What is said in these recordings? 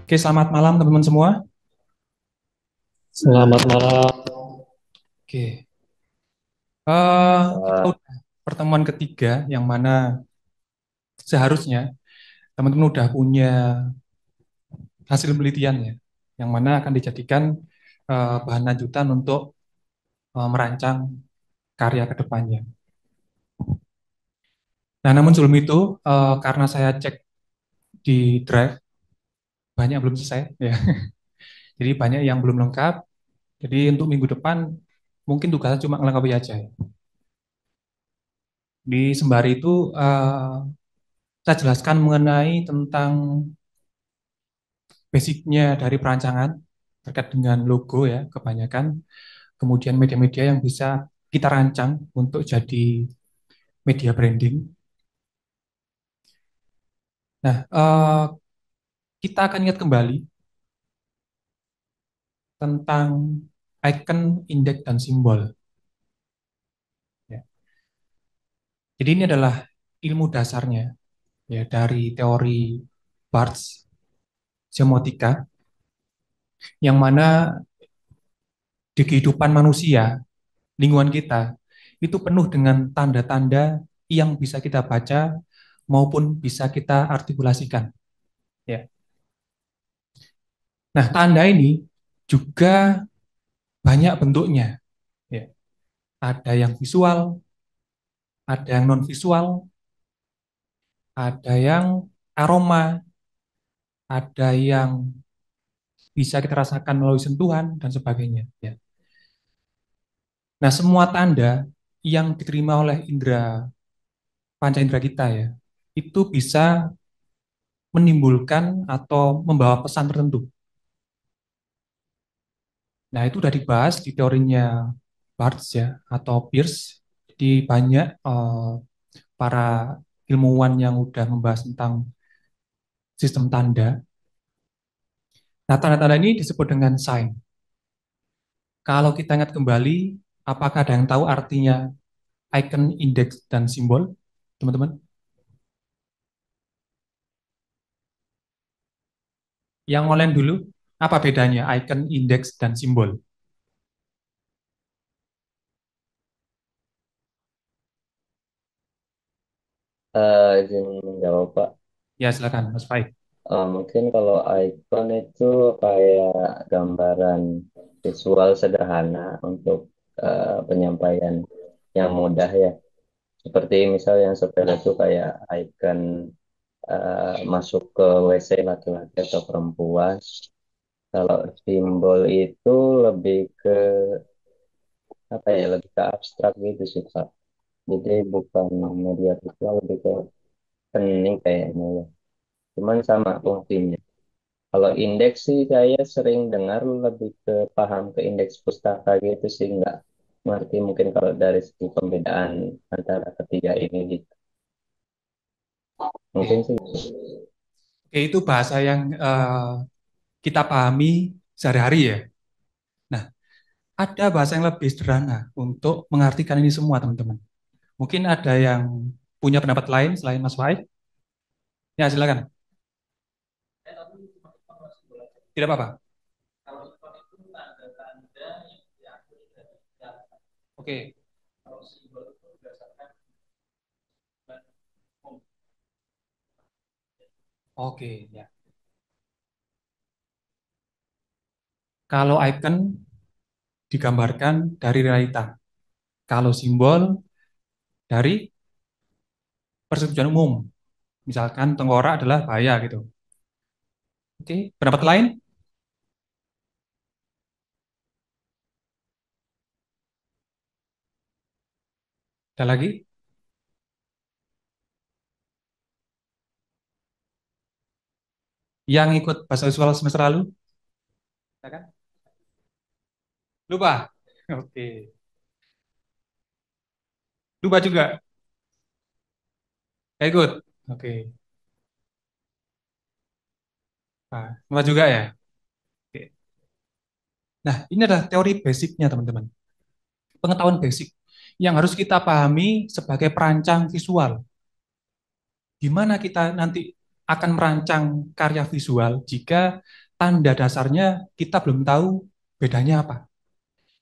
Oke, selamat malam teman-teman semua. Selamat malam. Oke, kita Pak. udah pertemuan ketiga yang mana seharusnya teman-teman udah punya hasil penelitian ya, yang mana akan dijadikan bahan lanjutan untuk merancang karya ke depannya. Nah, namun sebelum itu, karena saya cek di Drive, banyak belum selesai ya. Jadi banyak yang belum lengkap. Jadi untuk minggu depan mungkin tugasnya cuma ngelengkapi aja ya. Di sembari itu saya jelaskan mengenai tentang basicnya dari perancangan terkait dengan logo ya kebanyakan, kemudian media-media yang bisa kita rancang untuk jadi media branding. Nah, kita akan ingat kembali tentang icon, indeks, dan simbol. Ya. Jadi ini adalah ilmu dasarnya ya dari teori Barthes semiotika, yang mana di kehidupan manusia, lingkungan kita itu penuh dengan tanda-tanda yang bisa kita baca maupun bisa kita artikulasikan. Ya. Nah, tanda ini juga banyak bentuknya. Ya. Ada yang visual, ada yang non visual, ada yang aroma, ada yang bisa kita rasakan melalui sentuhan dan sebagainya. Ya. Nah, semua tanda yang diterima oleh indera panca indera kita ya, itu bisa menimbulkan atau membawa pesan tertentu. Nah, itu udah dibahas di teorinya Barthes ya atau Peirce. Jadi banyak para ilmuwan yang udah membahas tentang sistem tanda. Nah, tanda-tanda ini disebut dengan sign. Kalau kita ingat kembali, apakah ada yang tahu artinya icon, indeks, dan simbol, teman-teman? Yang online dulu, apa bedanya icon, indeks, dan simbol? Izin menjawab Pak. Ya, silakan, Mas Faik. Mungkin kalau icon itu kayak gambaran visual sederhana untuk penyampaian yang mudah ya. Seperti misal yang sepele itu kayak icon masuk ke WC laki-laki atau perempuan. Kalau simbol itu lebih ke apa ya, lebih ke abstrak gitu sih Pak. Jadi bukan media visual, lebih ke seni kayaknya ya. Cuman sama fungsinya. Kalau indeks sih saya sering dengar lebih ke paham ke indeks pustaka gitu sih, nggak ngerti mungkin kalau dari segi pembedaan antara ketiga ini gitu. Mungkin Oke, sih. Oke, itu bahasa yang kita pahami sehari-hari ya. Nah, ada bahasa yang lebih sederhana untuk mengartikan ini semua, teman-teman. Mungkin ada yang punya pendapat lain selain Mas Faik? Ya, silakan. Tidak apa-apa. Oke. Oke, ya. Kalau icon digambarkan dari realita. Kalau simbol dari persetujuan umum. Misalkan tengkorak adalah bahaya gitu. Oke, pendapat lain? Ada lagi? Yang ikut bahasa visual semester lalu? Silakan. Lupa? Oke. Lupa juga? Nggak ikut? Oke. Nah, lupa juga ya? Oke. Nah, ini adalah teori basicnya, teman-teman. Pengetahuan basic yang harus kita pahami sebagai perancang visual. Gimana kita nanti akan merancang karya visual jika tanda dasarnya kita belum tahu bedanya apa.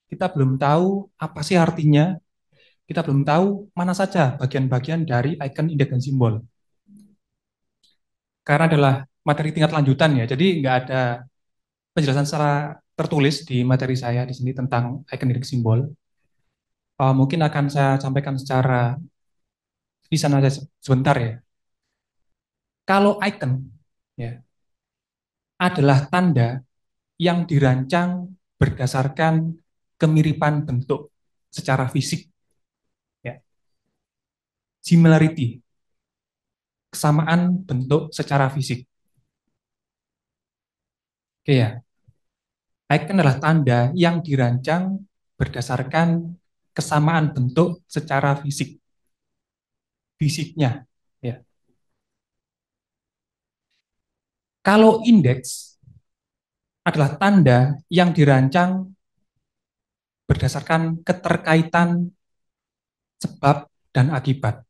Kita belum tahu apa sih artinya, kita belum tahu mana saja bagian-bagian dari icon, indeks, dan simbol. Karena adalah materi tingkat lanjutan ya, jadi nggak ada penjelasan secara tertulis di materi saya di sini tentang icon, indeks, simbol. Mungkin akan saya sampaikan secara lisan aja sebentar ya. Kalau icon ya adalah tanda yang dirancang berdasarkan kemiripan bentuk secara fisik, ya. Similarity, kesamaan bentuk secara fisik. Oke ya, icon adalah tanda yang dirancang berdasarkan kesamaan bentuk secara fisik, fisiknya. Ya. Kalau indeks adalah tanda yang dirancang berdasarkan keterkaitan sebab dan akibat.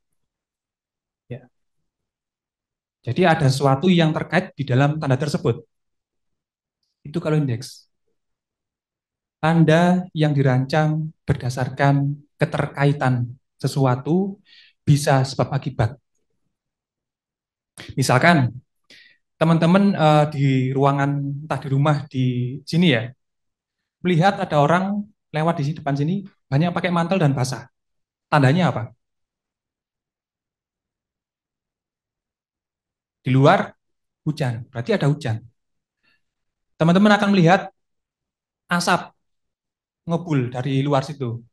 Ya. Jadi ada sesuatu yang terkait di dalam tanda tersebut. Itu kalau indeks. Tanda yang dirancang berdasarkan keterkaitan sesuatu bisa sebab akibat. Misalkan teman-teman di ruangan entah di rumah di sini ya, melihat ada orang lewat di depan sini banyak pakai mantel dan basah. Tandanya apa? Di luar hujan, berarti ada hujan. Teman-teman akan melihat asap ngebul dari luar situ.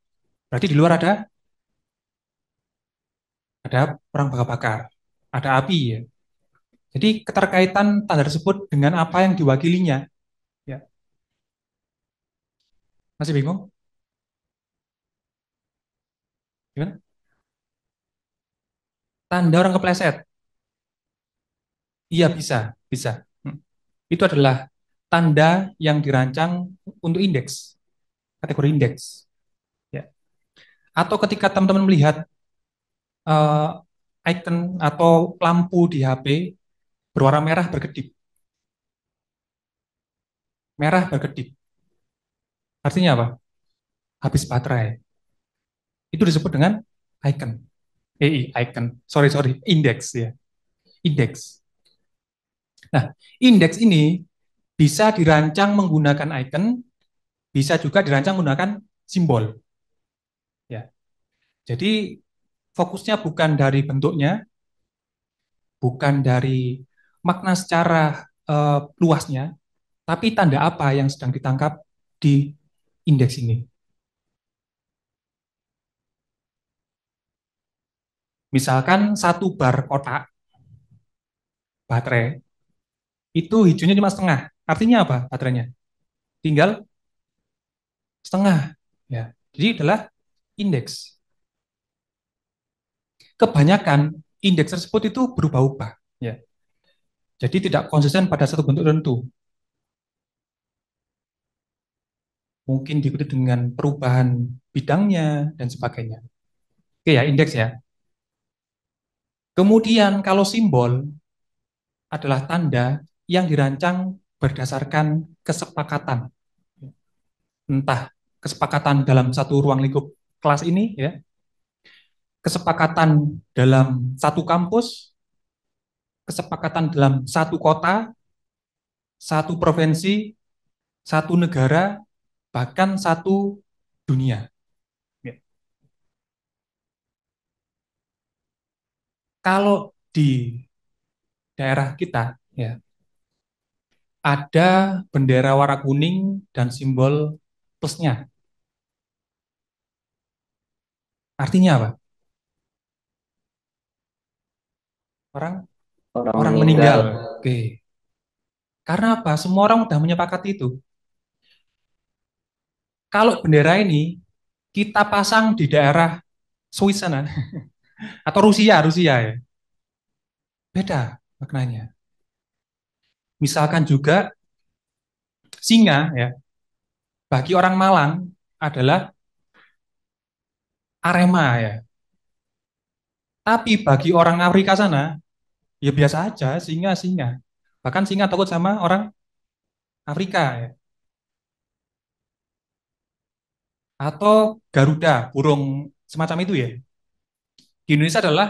Berarti di luar ada perang bakar-bakar, ada api ya. Jadi keterkaitan tanda tersebut dengan apa yang diwakilinya. Ya, masih bingung? Gimana? Tanda orang kepleset. Iya bisa, bisa. Hmm. Itu adalah tanda yang dirancang untuk indeks, kategori indeks. Ya. Atau ketika teman-teman melihat eh, icon atau lampu di HP berwarna merah berkedip, merah berkedip. Artinya apa? Habis baterai. Itu disebut dengan icon. Icon. Sorry, sorry. Indeks ya. Indeks. Nah, indeks ini bisa dirancang menggunakan icon, bisa juga dirancang menggunakan simbol. Ya. Jadi fokusnya bukan dari bentuknya, bukan dari makna secara luasnya, tapi tanda apa yang sedang ditangkap di indeks ini. Misalkan satu bar kotak baterai itu hijaunya cuma setengah. Artinya apa baterainya? Tinggal setengah. Ya. Jadi adalah indeks. Kebanyakan indeks tersebut itu berubah-ubah. Ya. Jadi tidak konsisten pada satu bentuk tertentu. Mungkin diikuti dengan perubahan bidangnya dan sebagainya. Oke ya, indeks ya. Kemudian kalau simbol adalah tanda yang dirancang berdasarkan kesepakatan. Entah kesepakatan dalam satu ruang lingkup kelas ini ya, kesepakatan dalam satu kampus, kesepakatan dalam satu kota, satu provinsi, satu negara, bahkan satu dunia. Ya. Kalau di daerah kita ya ada bendera warna kuning dan simbol plusnya. Artinya apa? Orang Orang orang meninggal. meninggal. Oke. Karena apa? Semua orang sudah menyepakati itu. Kalau bendera ini kita pasang di daerah Swiss sana atau Rusia ya, beda maknanya. Misalkan juga singa ya, bagi orang Malang adalah Arema ya. Tapi bagi orang Afrika sana Ya biasa aja, singa-singa. Bahkan singa takut sama orang Afrika ya. Atau Garuda, burung semacam itu ya. Di Indonesia adalah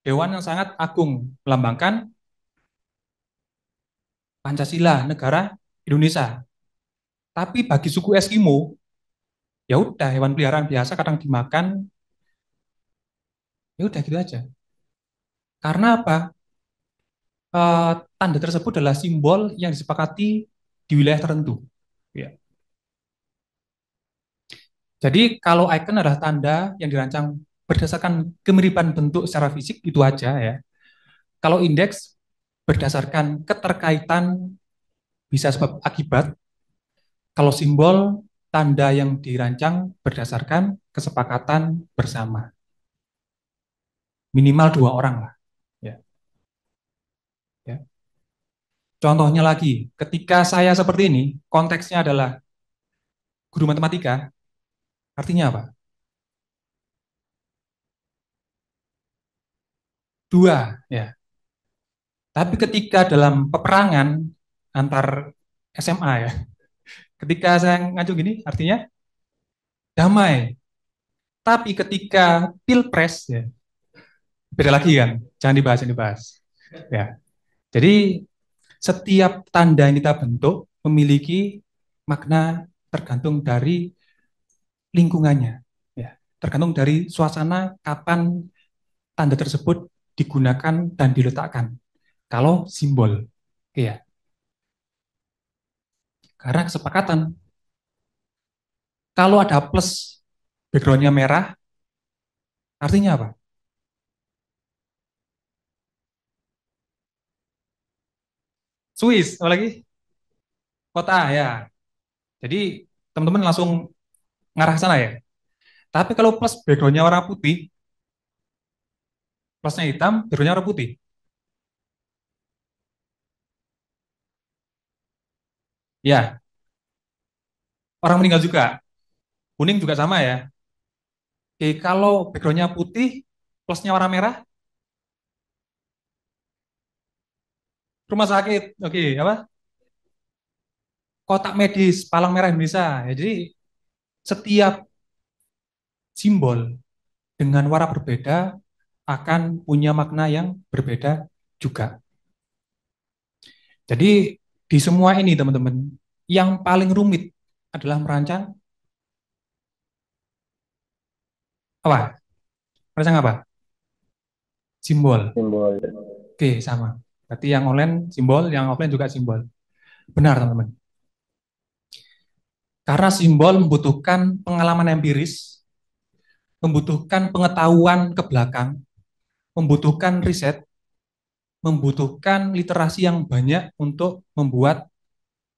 hewan yang sangat agung, melambangkan Pancasila, negara Indonesia. Tapi bagi suku Eskimo, ya udah hewan peliharaan biasa kadang dimakan, ya udah gitu aja. Karena apa? Tanda tersebut adalah simbol yang disepakati di wilayah tertentu. Ya. Jadi kalau icon adalah tanda yang dirancang berdasarkan kemiripan bentuk secara fisik itu aja ya. Kalau indeks berdasarkan keterkaitan bisa sebab akibat. Kalau simbol tanda yang dirancang berdasarkan kesepakatan bersama. Minimal dua orang lah. Ya, ya. Contohnya lagi, ketika saya seperti ini, konteksnya adalah guru matematika, artinya apa? Dua, ya. Tapi ketika dalam peperangan antar SMA ya, ketika saya ngacu gini, artinya damai. Tapi ketika pilpres, ya, beda lagi kan? Jangan dibahas. Ya, jadi setiap tanda yang kita bentuk memiliki makna tergantung dari lingkungannya. Ya, tergantung dari suasana kapan tanda tersebut digunakan dan diletakkan. Kalau simbol, ya, karena kesepakatan. Kalau ada plus backgroundnya merah, artinya apa? Swiss, apalagi kota ya. Jadi teman-teman langsung ngarah ke sana ya. Tapi kalau plus backgroundnya warna putih, plusnya hitam, backgroundnya warna putih. Ya, orang meninggal juga. Kuning juga sama ya. Oke, kalau backgroundnya putih, plusnya warna merah, rumah sakit. Oke, apa? Kotak medis, Palang Merah Indonesia. Ya, jadi setiap simbol dengan warna berbeda akan punya makna yang berbeda juga. Jadi di semua ini teman-teman, yang paling rumit adalah merancang apa? Merancang apa? Simbol. Simbol. Oke, sama. Berarti yang online simbol, yang offline juga simbol. Benar teman-teman. Karena simbol membutuhkan pengalaman empiris, membutuhkan pengetahuan ke belakang, membutuhkan riset, membutuhkan literasi yang banyak untuk membuat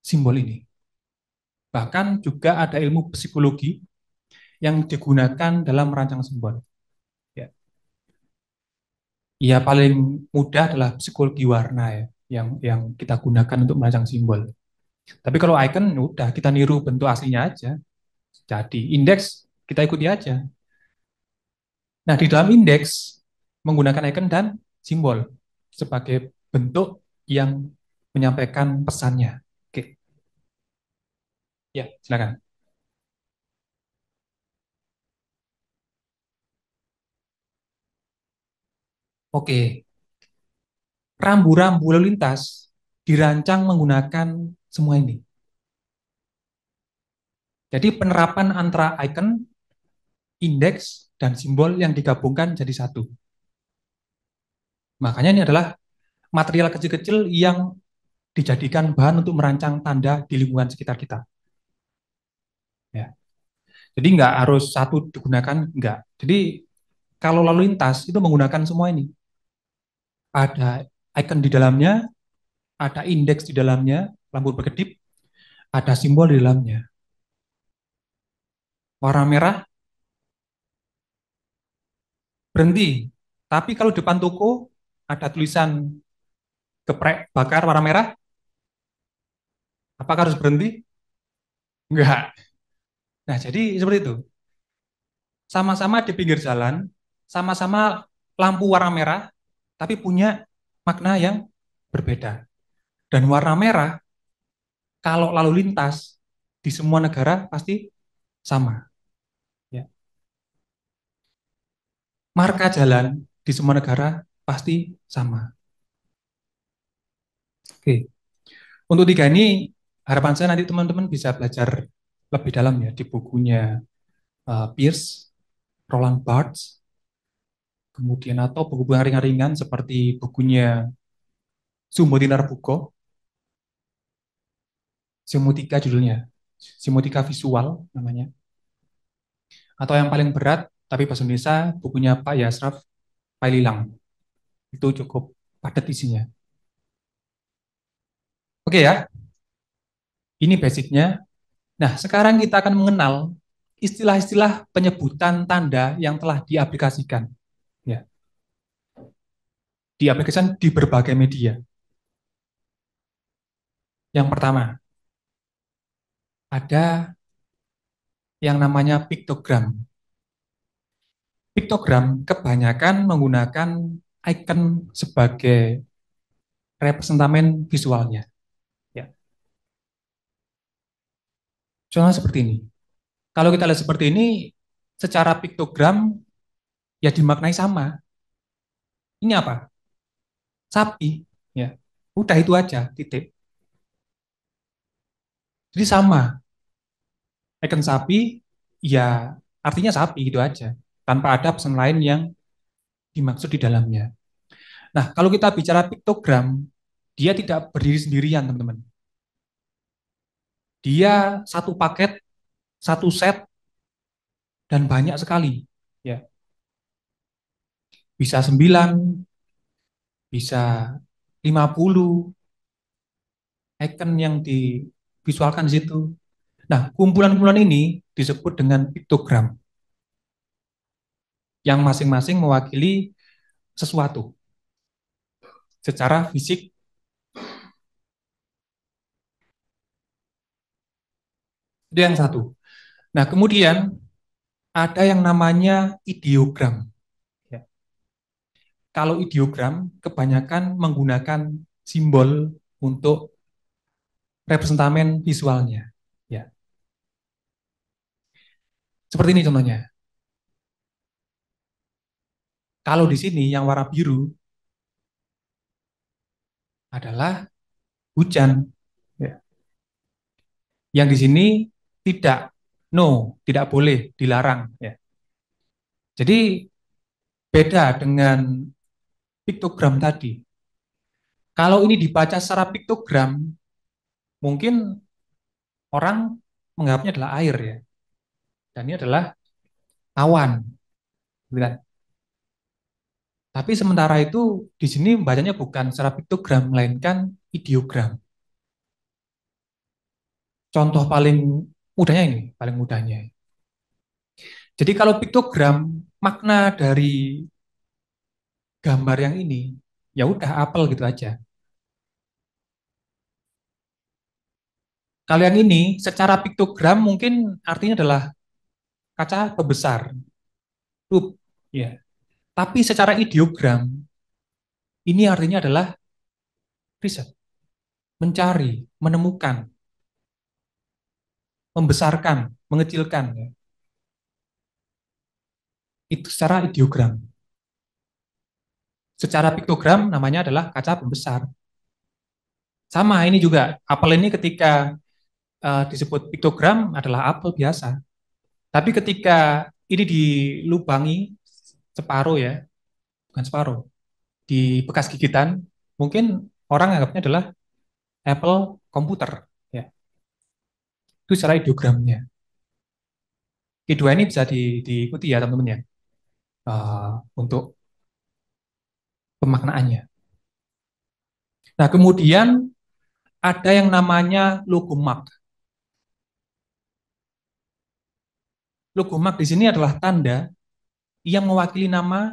simbol ini. Bahkan juga ada ilmu psikologi yang digunakan dalam merancang simbol. Ya, ya paling mudah adalah psikologi warna ya, yang kita gunakan untuk merancang simbol. Tapi kalau icon udah kita niru bentuk aslinya aja. Jadi indeks kita ikuti aja. Nah, di dalam indeks menggunakan icon dan simbol sebagai bentuk yang menyampaikan pesannya. Oke, ya silakan. Oke, rambu-rambu lalu lintas dirancang menggunakan semua ini. Jadi penerapan antara icon, indeks, dan simbol yang digabungkan jadi satu. Makanya ini adalah material kecil-kecil yang dijadikan bahan untuk merancang tanda di lingkungan sekitar kita. Ya. Jadi nggak harus satu digunakan, nggak. Jadi kalau lalu lintas itu menggunakan semua ini. Ada icon di dalamnya, ada indeks di dalamnya, lampu berkedip, ada simbol di dalamnya. Warna merah berhenti. Tapi kalau depan toko ada tulisan geprek bakar warna merah, apakah harus berhenti? Enggak. Nah, jadi seperti itu. Sama-sama di pinggir jalan, sama-sama lampu warna merah, tapi punya makna yang berbeda. Dan warna merah kalau lalu lintas di semua negara pasti sama. Ya. Marka jalan di semua negara pasti sama. Oke. Untuk tiga ini harapan saya nanti teman-teman bisa belajar lebih dalam ya di bukunya Pierce, Roland Barthes, kemudian atau buku-buku yang ringan-ringan seperti bukunya Sumbo Buko, Semutika judulnya, Semutika Visual namanya. Atau yang paling berat, tapi bahasa Indonesia, bukunya Pak Yasraf Paililang. Itu cukup padat isinya. Oke ya, ini basicnya. Nah, sekarang kita akan mengenal istilah-istilah penyebutan tanda yang telah diaplikasikan. Ya, diaplikasikan di berbagai media. Yang pertama, ada yang namanya piktogram. Piktogram kebanyakan menggunakan icon sebagai representamen visualnya. Ya, contohnya seperti ini. Kalau kita lihat seperti ini, secara piktogram ya dimaknai sama. Ini apa? Sapi. Ya, udah itu aja, titik. Jadi sama. Icon sapi, ya artinya sapi gitu aja. Tanpa ada pesan lain yang dimaksud di dalamnya. Nah, kalau kita bicara piktogram, dia tidak berdiri sendirian, teman-teman. Dia satu paket, satu set, dan banyak sekali. Ya, bisa 9, bisa 50 icon yang divisualkan di situ. Nah, kumpulan-kumpulan ini disebut dengan piktogram, yang masing-masing mewakili sesuatu secara fisik. Itu yang satu. Nah, kemudian ada yang namanya ideogram. Ya. Kalau ideogram kebanyakan menggunakan simbol untuk representamen visualnya. Ya. Seperti ini contohnya. Kalau di sini yang warna biru adalah hujan. Ya. Yang di sini tidak, no, tidak boleh, dilarang. Ya. Jadi beda dengan piktogram tadi. Kalau ini dibaca secara piktogram, mungkin orang menganggapnya adalah air ya. Dan ini adalah awan, gitu kan. Tapi sementara itu di sini bacanya bukan secara piktogram, melainkan ideogram. Contoh paling mudahnya ini, paling mudahnya. Jadi kalau piktogram, makna dari gambar yang ini, ya udah apel gitu aja. Kalau yang ini secara piktogram mungkin artinya adalah kaca pembesar, loop, ya. Tapi secara ideogram, ini artinya adalah riset, mencari, menemukan, membesarkan, mengecilkan, ya. Itu secara ideogram. Secara piktogram namanya adalah kaca pembesar. Sama ini juga, apel ini ketika disebut piktogram adalah apel biasa. Tapi ketika ini dilubangi separuh ya, bukan separuh, di bekas gigitan, mungkin orang anggapnya adalah apple komputer. Ya, itu secara ideogramnya. Kedua ini bisa diikuti ya teman-teman ya, untuk pemaknaannya. Nah, kemudian ada yang namanya logo mark. Logo mark di sini adalah tanda yang mewakili nama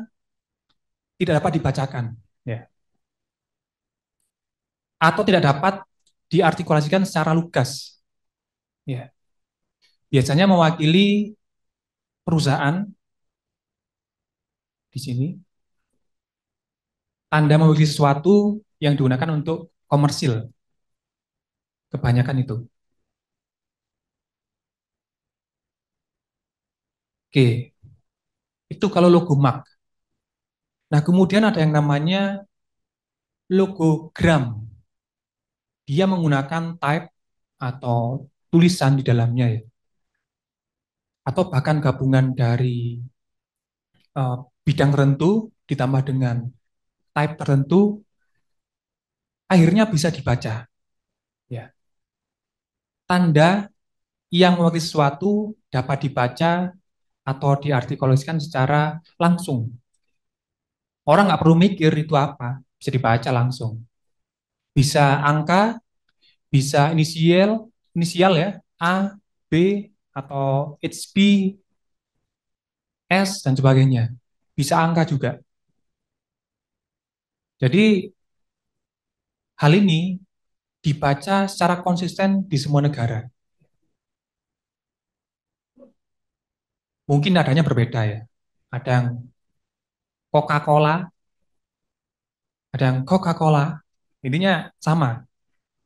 tidak dapat dibacakan, ya, atau tidak dapat diartikulasikan secara lugas. Ya, biasanya mewakili perusahaan di sini tanda mewakili sesuatu yang digunakan untuk komersil, kebanyakan itu. Oke, itu kalau logo mark. Nah, kemudian ada yang namanya logogram. Dia menggunakan type atau tulisan di dalamnya ya, atau bahkan gabungan dari eh, bidang tertentu ditambah dengan type tertentu, akhirnya bisa dibaca. Ya, tanda yang mewakili sesuatu dapat dibaca atau diartikulasikan secara langsung. Orang nggak perlu mikir itu apa, bisa dibaca langsung. Bisa angka, bisa inisial, inisial ya, A, B, atau HB, S, dan sebagainya. Bisa angka juga. Jadi hal ini dibaca secara konsisten di semua negara. Mungkin adanya berbeda ya. Ada yang Coca-Cola, ada yang Coca-Cola. Intinya sama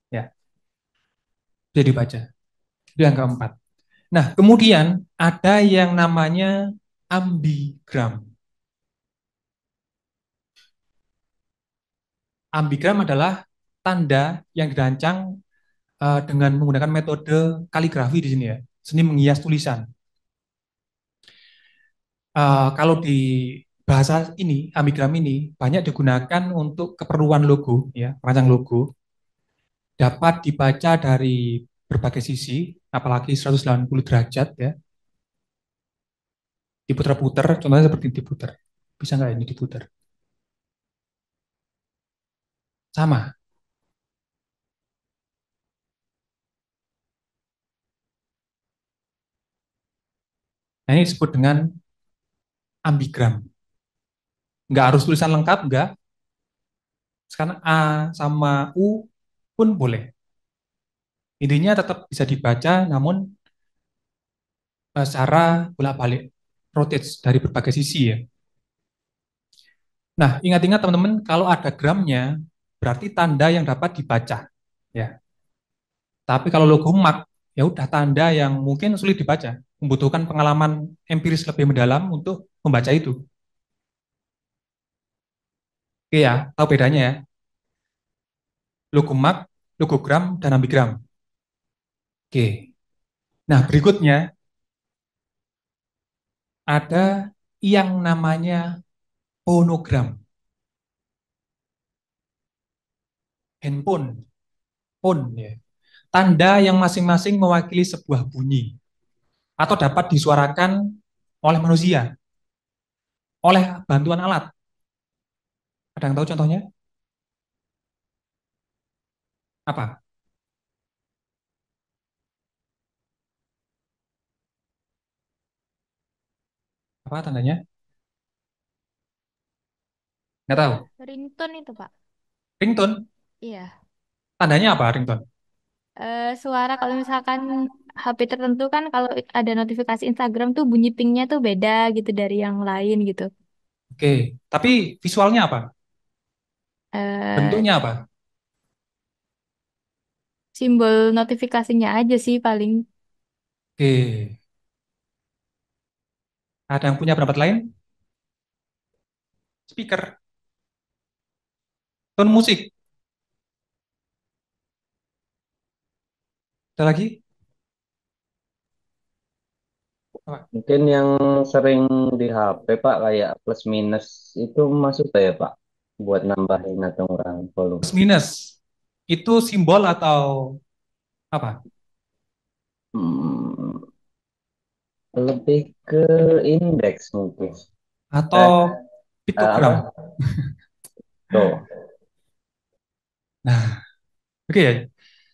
ya, bisa dibaca. Itu yang keempat. Nah, kemudian ada yang namanya ambigram. Ambigram adalah tanda yang dirancang dengan menggunakan metode kaligrafi di sini ya, seni menghias tulisan. Kalau di bahasa ini, ambigram ini banyak digunakan untuk keperluan logo, ya, perancang logo, dapat dibaca dari berbagai sisi, apalagi 180 derajat ya, diputar-putar, contohnya seperti diputar. Bisa nggak ini diputar? Sama. Nah, ini disebut dengan ambigram. Nggak harus tulisan lengkap, nggak. Sekarang A sama U pun boleh. Intinya tetap bisa dibaca, namun secara bolak-balik, rotate dari berbagai sisi ya. Nah, ingat-ingat teman-teman, kalau ada gramnya, berarti tanda yang dapat dibaca. Ya. Tapi kalau logo mark, ya udah tanda yang mungkin sulit dibaca, membutuhkan pengalaman empiris lebih mendalam untuk membaca itu. Oke ya, tahu bedanya ya. Logo mark, logogram, dan ambigram. Oke. Nah, berikutnya ada yang namanya fonogram. Handphone, phone ya. Tanda yang masing-masing mewakili sebuah bunyi atau dapat disuarakan oleh manusia, oleh bantuan alat. Ada yang tahu contohnya? Apa? Apa tandanya? Nggak tahu. Ringtone itu, Pak. Ringtone. Iya. Tandanya apa ringtone? Suara kalau misalkan HP tertentu kan kalau ada notifikasi Instagram tuh bunyi pingnya tuh beda gitu dari yang lain gitu. Oke. Tapi visualnya apa? Eh, Bentuknya apa? Simbol notifikasinya aja sih paling. Oke. Ada yang punya pendapat lain? Speaker. Tone musik. Ada lagi? Apa? Mungkin yang sering di HP Pak kayak plus minus itu masuk ya Pak buat nambahin atau ngurangin volume. Plus minus. Itu simbol atau apa? Hmm, lebih ke indeks mungkin. Atau Eh, piktogram. apa? Tuh. Nah, oke ya.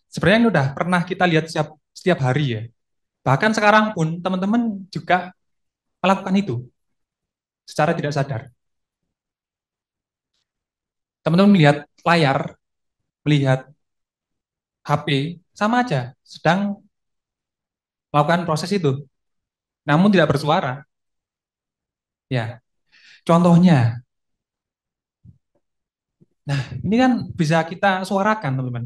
Sebenarnya ini udah pernah kita lihat setiap hari ya. Bahkan sekarang pun teman-teman juga melakukan itu secara tidak sadar. Teman-teman melihat layar, melihat HP, sama aja, sedang melakukan proses itu, namun tidak bersuara. Ya, contohnya Nah, ini kan bisa kita suarakan, teman-teman.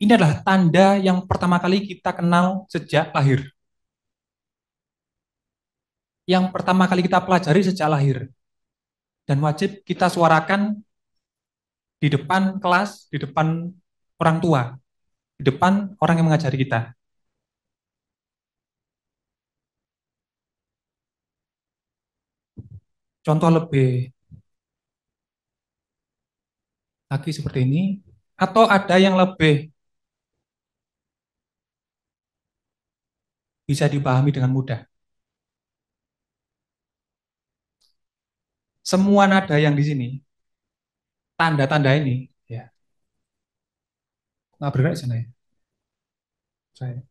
Ini adalah tanda yang pertama kali kita kenal sejak lahir. Yang pertama kali kita pelajari sejak lahir. Dan wajib kita suarakan di depan kelas, di depan orang tua, di depan orang yang mengajari kita. Contoh lebih lagi seperti ini, atau ada yang lebih bisa dipahami dengan mudah. Semua nada yang di sini, tanda-tanda ini, ya, nggak bergerak di sana ya. Saya.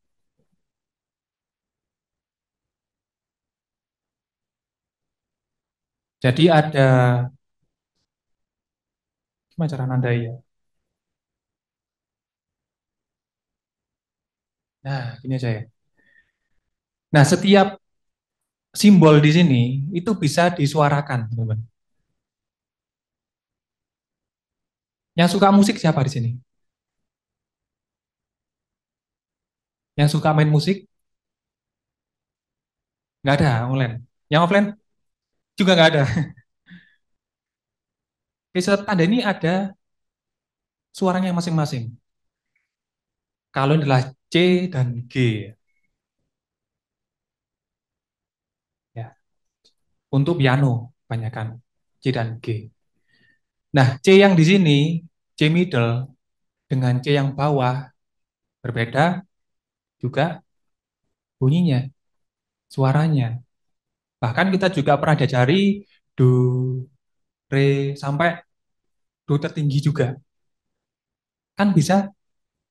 Jadi ada, gimana cara nandai ya? Nah, gini aja ya. Nah, setiap simbol di sini itu bisa disuarakan, teman-teman. Yang suka musik siapa di sini? Yang suka main musik? Nggak ada, online. Yang offline juga nggak ada. Di setiap tanda ini ada suaranya masing-masing. Kalau ini adalah C dan G, ya. Untuk piano, banyakkan C dan G. Nah, C yang di sini, C middle, dengan C yang bawah, berbeda juga bunyinya, suaranya. Bahkan kita juga pernah diajari do, re, sampai do tertinggi juga. Kan bisa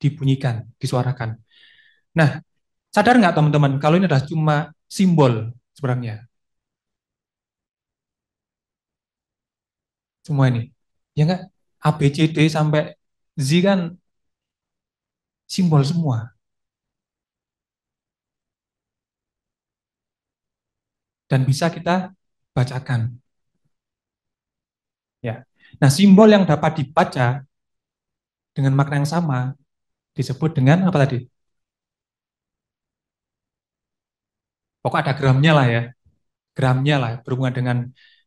dibunyikan, disuarakan. Nah, sadar nggak teman-teman, kalau ini adalah cuma simbol sebenarnya, semua ini. Ya nggak? A, B, C, D sampai Z kan simbol semua. Dan bisa kita bacakan. Ya. Nah, simbol yang dapat dibaca dengan makna yang sama disebut dengan apa tadi? Pokok ada gramnya lah ya. Gramnya lah berhubungan dengan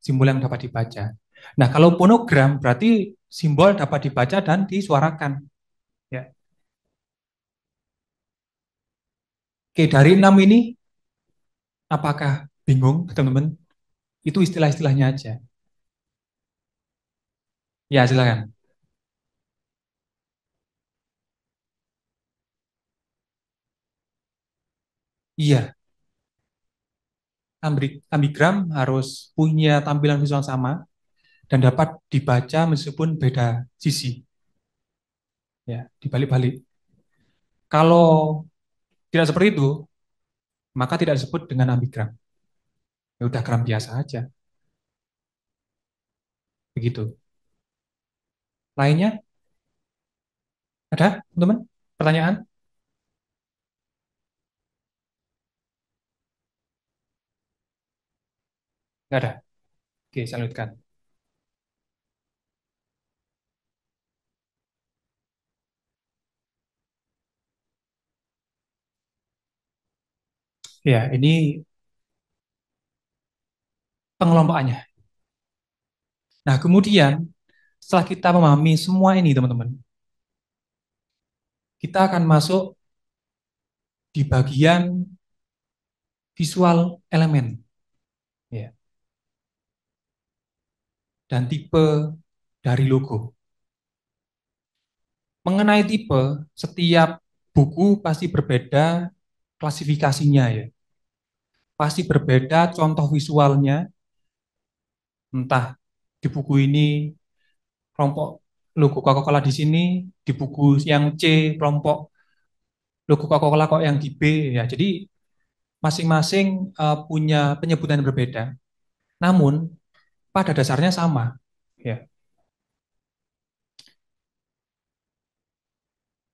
simbol yang dapat dibaca. Nah, kalau fonogram berarti simbol dapat dibaca dan disuarakan. Ya. Oke, dari enam ini apakah bingung, teman-teman? Itu istilah-istilahnya aja. Ya, silakan. Iya, ambigram harus punya tampilan visual sama dan dapat dibaca meskipun beda sisi. Ya, dibalik-balik. Kalau tidak seperti itu, maka tidak disebut dengan ambigram. Ya udah gram biasa aja. Begitu. Lainnya ada, teman-teman? Pertanyaan? Nggak ada. Oke, saya lanjutkan. Ya, ini pengelompokannya. Nah, kemudian setelah kita memahami semua ini, teman-teman, kita akan masuk di bagian visual elemen, ya, dan tipe dari logo. Mengenai tipe, setiap buku pasti berbeda klasifikasinya ya. Pasti berbeda contoh visualnya, entah di buku ini kelompok logo Coca-Cola di sini, di buku yang C kelompok logo Coca-Cola kok yang di B ya. Jadi masing-masing punya penyebutan yang berbeda. Namun pada dasarnya sama ya.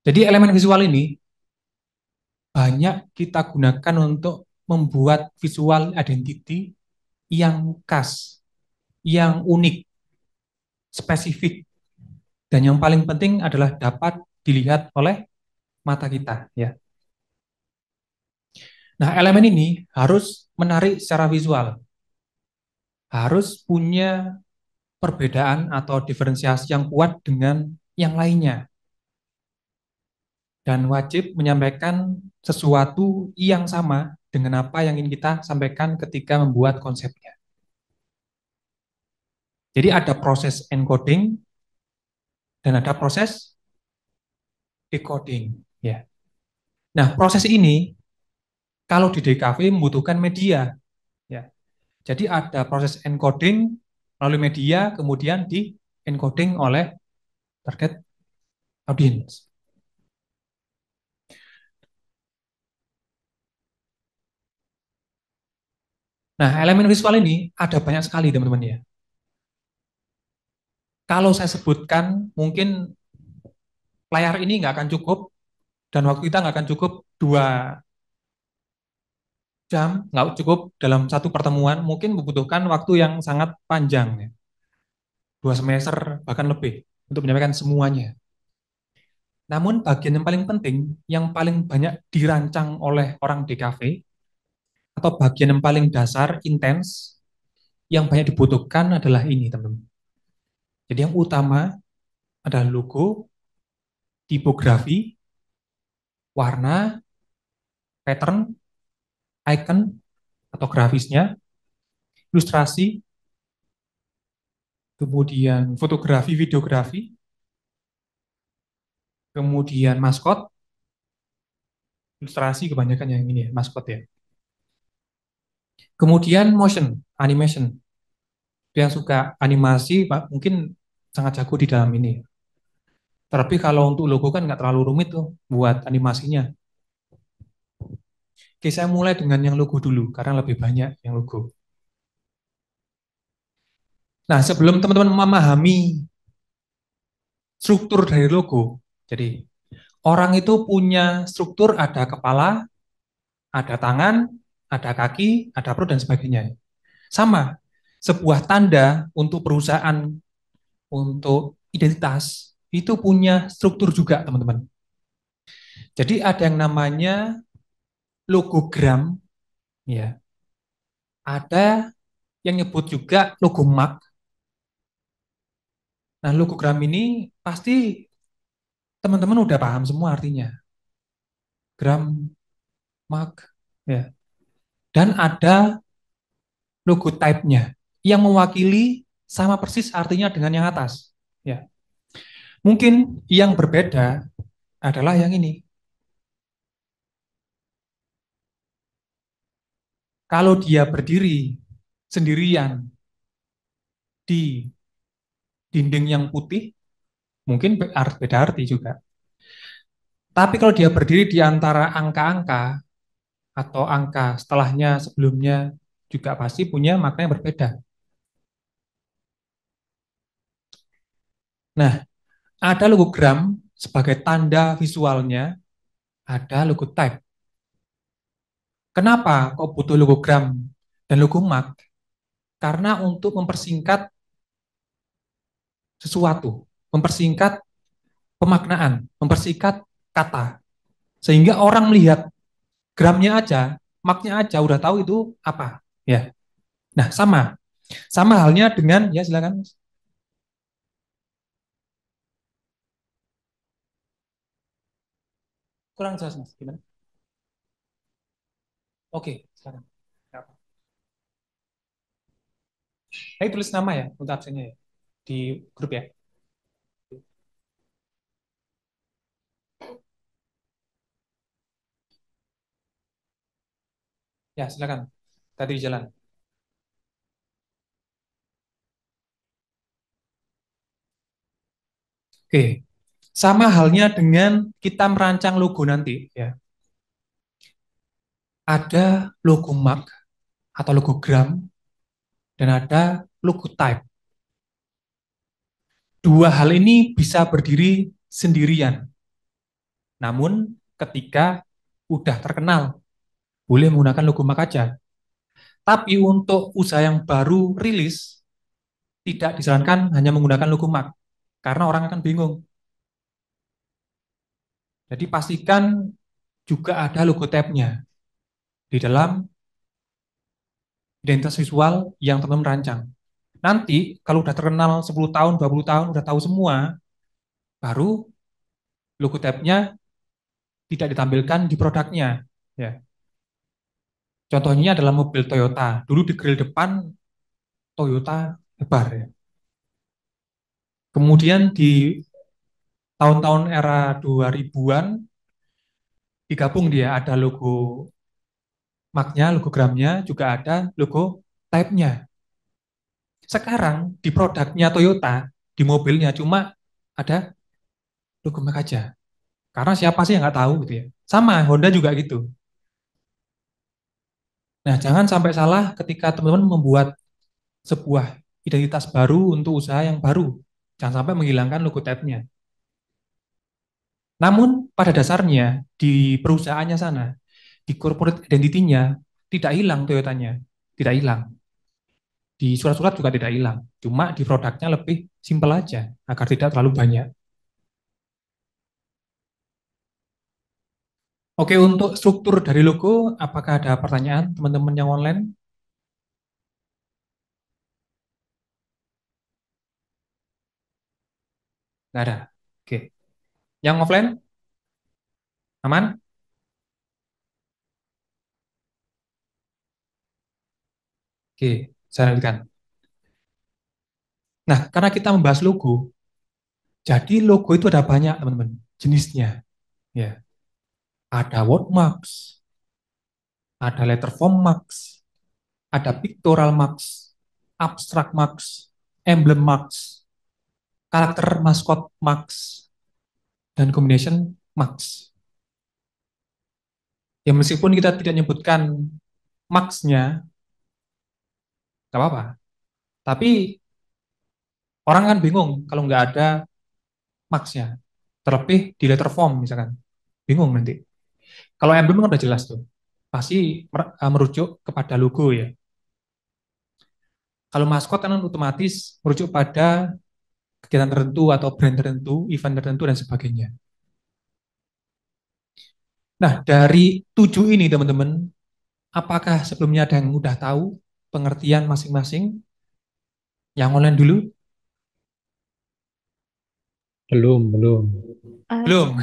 Jadi elemen visual ini banyak kita gunakan untuk membuat visual identity yang khas, yang unik, spesifik, dan yang paling penting adalah dapat dilihat oleh mata kita, ya. Nah, elemen ini harus menarik secara visual, harus punya perbedaan atau diferensiasi yang kuat dengan yang lainnya, dan wajib menyampaikan sesuatu yang sama dengan apa yang ingin kita sampaikan ketika membuat konsepnya. Jadi ada proses encoding dan ada proses decoding, ya. Nah, proses ini kalau di DKV membutuhkan media, ya. Jadi ada proses encoding melalui media, kemudian di encoding oleh target audience. Nah, elemen visual ini ada banyak sekali, teman-teman, ya. Kalau saya sebutkan, mungkin layar ini nggak akan cukup, dan waktu kita nggak akan cukup 2 jam, nggak cukup dalam satu pertemuan, mungkin membutuhkan waktu yang sangat panjang, ya. 2 semester, bahkan lebih, untuk menyampaikan semuanya. Namun bagian yang paling penting, yang paling banyak dirancang oleh orang DKV, atau bagian yang paling dasar, intens, yang banyak dibutuhkan adalah ini, teman-teman. Jadi yang utama adalah logo, tipografi, warna, pattern, icon, atau grafisnya, ilustrasi, kemudian fotografi, videografi, kemudian maskot, ilustrasi kebanyakan yang ini ya, maskot ya. Kemudian motion, animation. Yang suka animasi, Pak, mungkin sangat jago di dalam ini. Tapi kalau untuk logo kan nggak terlalu rumit tuh buat animasinya. Oke, saya mulai dengan yang logo dulu, karena lebih banyak yang logo. Nah, sebelum teman-teman memahami struktur dari logo, jadi orang itu punya struktur, ada kepala, ada tangan, ada kaki, ada perut, dan sebagainya. Sama, sebuah tanda untuk perusahaan, untuk identitas, itu punya struktur juga, teman-teman. Jadi ada yang namanya logogram, ya. Ada yang nyebut juga logo mark. Nah, logogram ini pasti teman-teman udah paham semua artinya. Gram, mark, ya. Dan ada logo type-nya yang mewakili sama persis artinya dengan yang atas, ya. Mungkin yang berbeda adalah yang ini. Kalau dia berdiri sendirian di dinding yang putih, mungkin beda arti juga. Tapi kalau dia berdiri di antara angka-angka atau angka setelahnya, sebelumnya, juga pasti punya makna yang berbeda. Nah, ada logogram sebagai tanda visualnya, ada logo type. Kenapa kok butuh logogram dan logo mark? Karena untuk mempersingkat sesuatu, mempersingkat pemaknaan, mempersingkat kata. Sehingga orang melihat gramnya aja, marknya aja udah tahu itu apa, ya. Nah, sama halnya dengan, ya silakan. Kurang jelas, Mas. Gimana? Oke, silakan. Nggak apa. Saya tulis nama ya untuk absennya ya di grup ya. Ya, silakan. Tadi di jalan. Oke. Sama halnya dengan kita merancang logo nanti ya. Ada logo mark atau logogram dan ada logo type. Dua hal ini bisa berdiri sendirian. Namun ketika udah terkenal, boleh menggunakan logo mark aja. Tapi untuk usaha yang baru rilis, tidak disarankan hanya menggunakan logo mark, karena orang akan bingung. Jadi pastikan juga ada logo tab-nya di dalam identitas visual yang teman-teman rancang. Nanti kalau udah terkenal 10 tahun, 20 tahun, udah tahu semua, baru logo tab-nya tidak ditampilkan di produknya. Ya. Contohnya adalah mobil Toyota. Dulu di grill depan Toyota Hebar ya. Kemudian di tahun-tahun era 2000-an digabung dia ada logo marknya, logo gramnya, juga ada logo type-nya. Sekarang di produknya Toyota, di mobilnya cuma ada logo mark aja. Karena siapa sih yang nggak tahu gitu ya. Sama Honda juga gitu. Nah, jangan sampai salah ketika teman-teman membuat sebuah identitas baru untuk usaha yang baru. Jangan sampai menghilangkan logo tab-nya. Namun pada dasarnya di perusahaannya sana, di corporate identity-nya tidak hilang Toyotanya, tidak hilang. Di surat-surat juga tidak hilang. Cuma di produknya lebih simpel aja agar tidak terlalu banyak. Oke, untuk struktur dari logo, apakah ada pertanyaan teman-teman yang online? Nggak ada. Oke. Yang offline, aman? Oke, saya lanjutkan. Nah, karena kita membahas logo, jadi logo itu ada banyak, teman-teman, jenisnya. Ya, ada word marks, ada letter form marks, ada pictorial marks, abstract marks, emblem marks, karakter maskot marks, dan combination marks. Ya, meskipun kita tidak menyebutkan marks-nya, nggak apa-apa. Tapi orang kan bingung kalau nggak ada marks-nya. Terlebih di letter form misalkan. Bingung nanti. Kalau emblem kan udah jelas tuh. Pasti merujuk kepada logo ya. Kalau maskot kan otomatis merujuk pada kegiatan tertentu atau brand tertentu, event tertentu dan sebagainya. Nah, dari 7 ini teman-teman, apakah sebelumnya ada yang udah tahu pengertian masing-masing? Yang online dulu? Belum. Eh, Belum.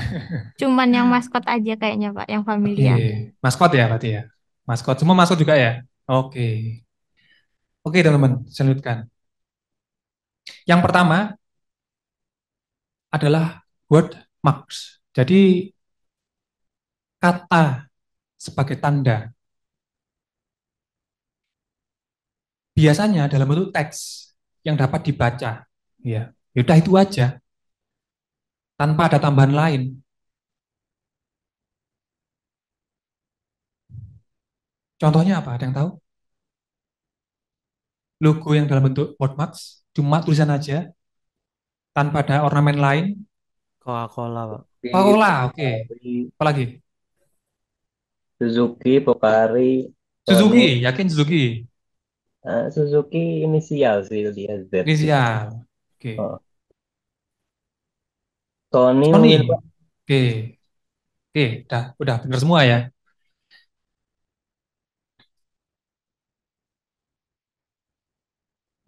Cuman yang maskot aja kayaknya Pak, yang Oke, familiar. maskot ya berarti ya. Maskot, semua maskot juga ya? Oke. Oke teman-teman, saya lanjutkan. Yang pertama adalah word marks. Jadi kata sebagai tanda. Biasanya dalam bentuk teks yang dapat dibaca. Ya, yaudah itu aja, tanpa ada tambahan lain. Contohnya apa? Ada yang tahu? Logo yang dalam bentuk word marks, cuma tulisan aja, tanpa ada ornamen lain. Coca-Cola, Pak. Suzuki, Coca-Cola, oke. Pocari, Apa lagi? Suzuki, Pocari, Sony, Suzuki, yakin Suzuki? Suzuki inisial sih dia Z gitu. Inisial. Oke. Oh, Sony mungkin Sony. Pak. Oke. Oke, udah benar semua ya.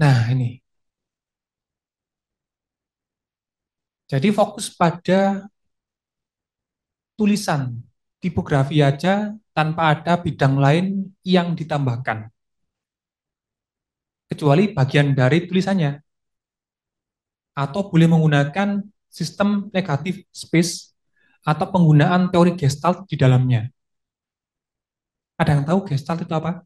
Nah, ini. Jadi fokus pada tulisan, tipografi aja tanpa ada bidang lain yang ditambahkan. Kecuali bagian dari tulisannya. Atau boleh menggunakan sistem negatif space atau penggunaan teori Gestalt di dalamnya. Ada yang tahu Gestalt itu apa?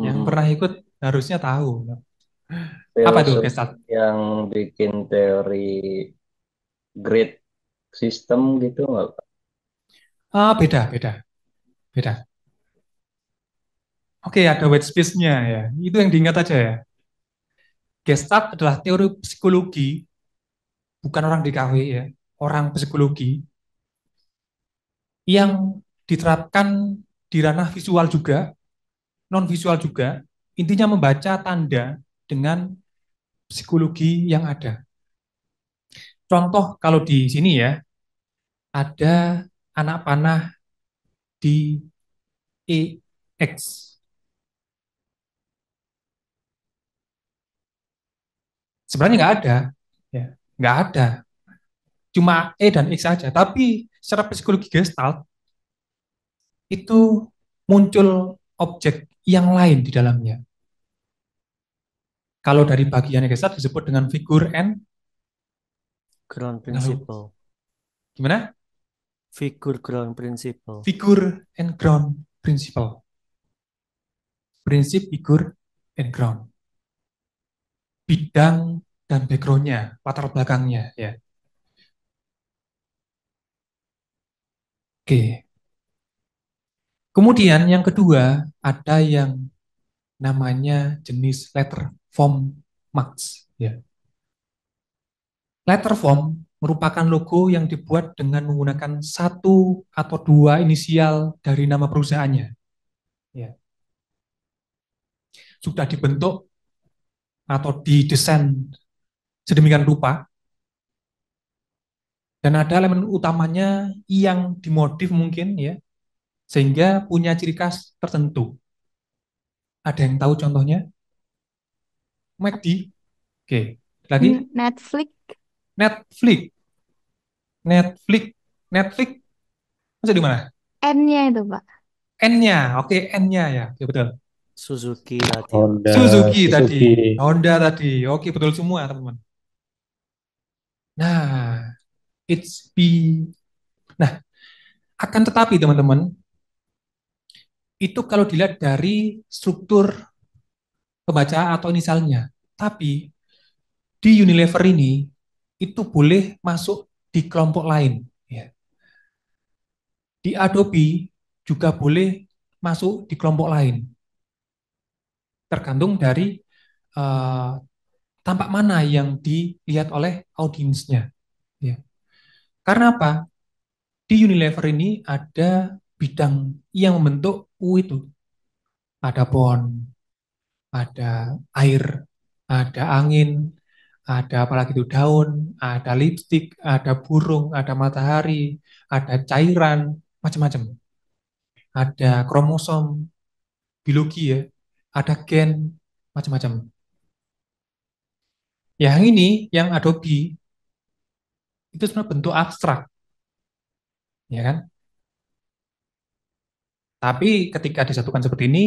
Yang Hmm, pernah ikut harusnya tahu. Apa itu Filosof Gestalt? yang bikin teori grid system gitu nggak Pak? Ah, beda. Oke, ada white space-nya ya. Itu yang diingat aja ya. Gestalt adalah teori psikologi, bukan orang di KW ya, orang psikologi yang diterapkan di ranah visual juga, non visual juga, intinya membaca tanda dengan psikologi yang ada. Contoh kalau di sini ya, ada anak panah di EX. Sebenarnya nggak ada, ya, nggak ada. Cuma E dan X saja. Tapi secara psikologi Gestalt itu muncul objek yang lain di dalamnya. Kalau dari bagian Gestalt disebut dengan figur and Ground lalu principle. gimana? Figur ground principle. Figur and ground principle. Prinsip figur and ground. Bidang dan background-nya, latar belakangnya ya. Oke. Kemudian yang kedua ada yang namanya jenis letter form max ya. Letter form merupakan logo yang dibuat dengan menggunakan satu atau dua inisial dari nama perusahaannya. Ya. Sudah dibentuk atau didesain sedemikian rupa dan ada elemen utamanya yang dimodif mungkin ya sehingga punya ciri khas tertentu. Ada yang tahu contohnya? McD. Oke. Lagi Netflix, Netflix. Netflix. Netflix. Masih di mana? N-nya itu, Pak. N-nya. Oke, N-nya ya. Oke, betul. Suzuki tadi, Pak. Honda, Suzuki tadi. Suzuki. Honda tadi. Oke, betul semua, teman-teman. Nah, it's be. Nah, akan tetapi teman-teman, itu kalau dilihat dari struktur pembaca atau inisialnya. Tapi di Unilever ini itu boleh masuk di kelompok lain. Ya. Di Adobe juga boleh masuk di kelompok lain. Tergantung dari eh, tampak mana yang dilihat oleh audiensnya. Ya. Karena apa? Di Unilever ini ada bidang yang membentuk U itu. Ada pohon, ada air, ada angin, ada apalagi itu daun, ada lipstik, ada burung, ada matahari, ada cairan, macam-macam. Ada kromosom, biologi ya, ada gen, macam-macam. Yang ini, yang Adobe, itu sebenarnya bentuk abstrak, ya kan? Tapi ketika disatukan seperti ini,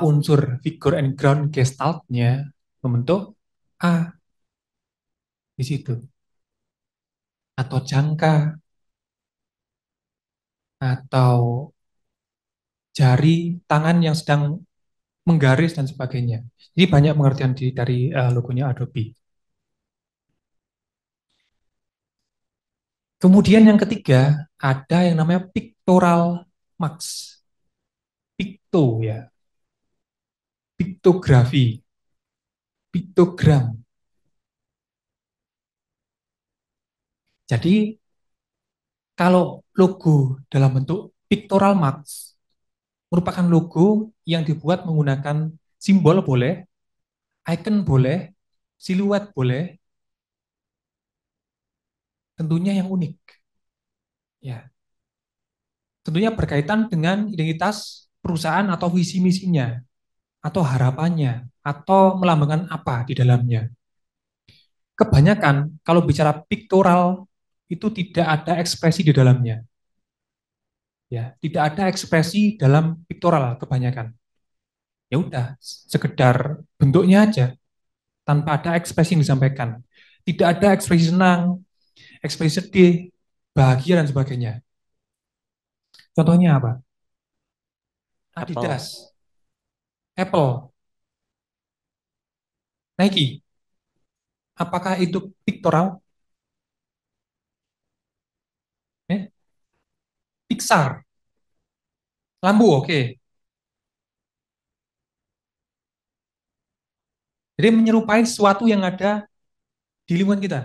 unsur figure and ground gestaltnya membentuk A di situ. Atau jangka, atau jari tangan yang sedang menggaris dan sebagainya. Jadi banyak pengertian dari logonya Adobe. Kemudian yang ketiga, ada yang namanya pictorial marks. Picto ya, piktografi, piktogram. Jadi kalau logo dalam bentuk pictorial marks merupakan logo yang dibuat menggunakan simbol boleh, icon boleh, siluet boleh, tentunya yang unik. Ya, tentunya berkaitan dengan identitas perusahaan atau visi misinya, atau harapannya, atau melambangkan apa di dalamnya. Kebanyakan kalau bicara pictorial itu tidak ada ekspresi di dalamnya. Ya, tidak ada ekspresi dalam pictorial kebanyakan. Ya udah, sekedar bentuknya aja tanpa ada ekspresi yang disampaikan. Tidak ada ekspresi senang, ekspresi sedih, bahagia dan sebagainya. Contohnya apa? Apple. Adidas, Apple, Nike. Apakah itu pictorial? Eh, Pixar, lampu, oke. Jadi menyerupai sesuatu yang ada di lingkungan kita.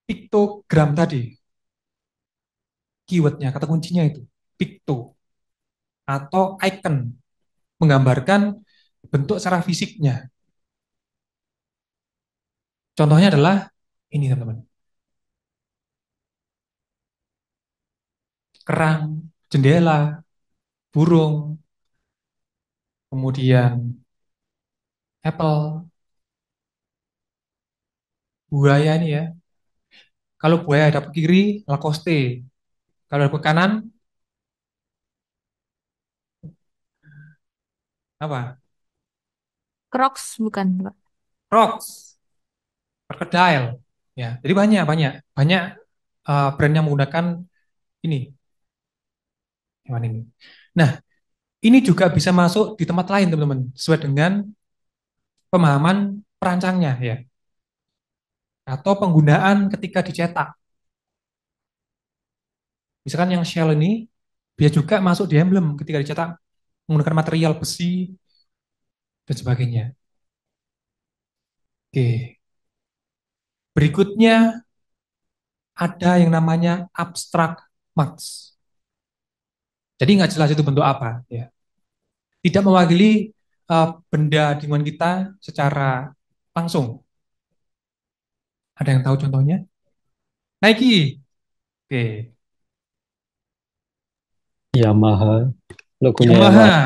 Piktogram tadi, keywordnya, kata kuncinya itu. picto atau icon, menggambarkan bentuk secara fisiknya. Contohnya adalah ini teman-teman, kerang, jendela, burung, kemudian apple, buaya ini ya. Kalau buaya ada ke kiri, Lacoste. Kalau ada ke kanan, apa? Crocs bukan, Pak. Crocs, crocodile. Ya, jadi banyak, banyak, banyak brand yang menggunakan ini, hewan ini. Nah, ini juga bisa masuk di tempat lain, teman-teman, sesuai dengan pemahaman perancangnya ya, atau penggunaan ketika dicetak. Misalkan yang shell ini bisa juga masuk di emblem ketika dicetak menggunakan material besi dan sebagainya. Oke. Berikutnya ada yang namanya abstract marks. Jadi nggak jelas itu bentuk apa ya. Tidak mewakili benda di lingkungan kita secara langsung. Ada yang tahu contohnya? Nike. Oke. Yamaha, logonya Yamaha. Yamaha.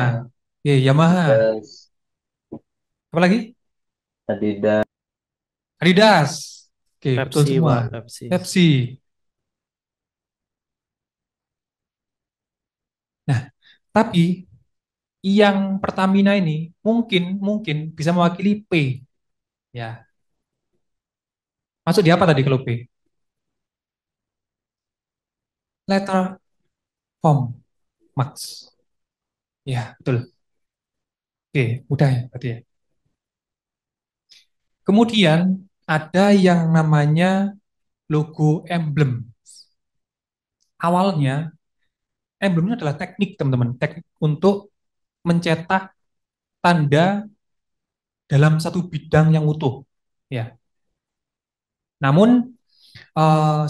Oke, Yamaha. Terus Apa lagi? Adidas. Adidas. Oke, betul Pepsi, semua. Pak, Pepsi. Pepsi. Nah, tapi yang Pertamina ini mungkin mungkin bisa mewakili P. Ya, masuk di apa tadi kalau P? Letter form Max. Ya, betul. Oke, mudah ya berarti ya. Kemudian ada yang namanya logo emblem. Awalnya emblemnya adalah teknik teman-teman, teknik untuk mencetak tanda dalam satu bidang yang utuh. Ya. Namun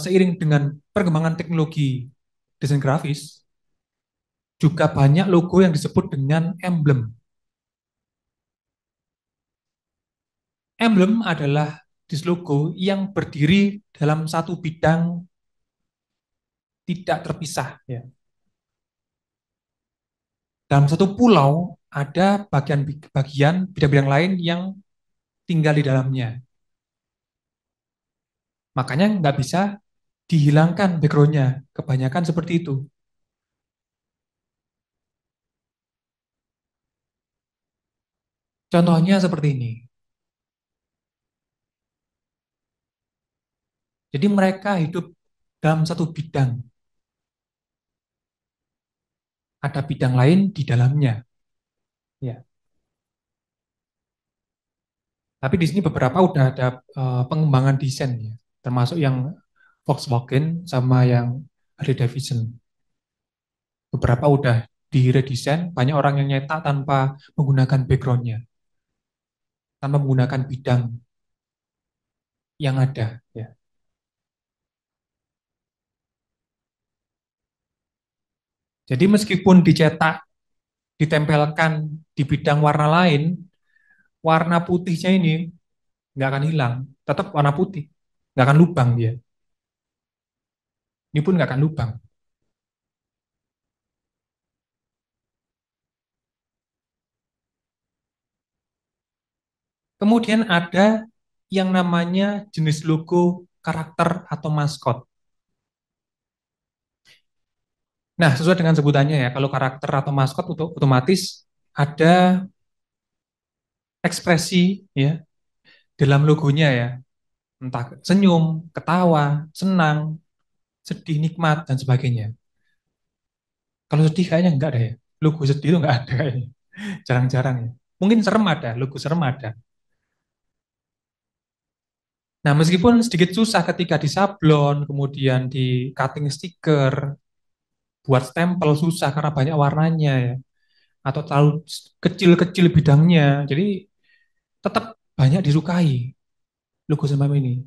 seiring dengan perkembangan teknologi desain grafis, juga banyak logo yang disebut dengan emblem. Emblem adalah dis logo yang berdiri dalam satu bidang tidak terpisah. Ya. Dalam satu pulau ada bagian-bagian bidang-bidang lain yang tinggal di dalamnya. Makanya nggak bisa dihilangkan background-nya. Kebanyakan seperti itu. Contohnya seperti ini. Jadi mereka hidup dalam satu bidang. Ada bidang lain di dalamnya. Ya. Tapi di sini beberapa udah ada pengembangan desain ya. Termasuk yang Volkswagen sama yang Harley Davidson. Beberapa udah di redesign, banyak orang yang nyetak tanpa menggunakan background-nya, tanpa menggunakan bidang yang ada. Ya. Jadi meskipun dicetak, ditempelkan di bidang warna lain, warna putihnya ini nggak akan hilang, tetap warna putih, nggak akan lubang dia. Ini pun nggak akan lubang. Kemudian ada yang namanya jenis logo karakter atau maskot. Nah, sesuai dengan sebutannya ya, kalau karakter atau maskot untuk otomatis ada ekspresi ya dalam logonya ya, entah senyum, ketawa, senang, sedih, nikmat dan sebagainya. Kalau sedih kayaknya enggak ada ya. Logo sedih itu enggak ada kayaknya. Jarang-jarang ya. Mungkin serem ada, logo serem ada. Nah, meskipun sedikit susah ketika disablon, kemudian di cutting stiker, buat stempel susah karena banyak warnanya ya, atau terlalu kecil-kecil bidangnya. Jadi tetap banyak disukai logo semacam ini.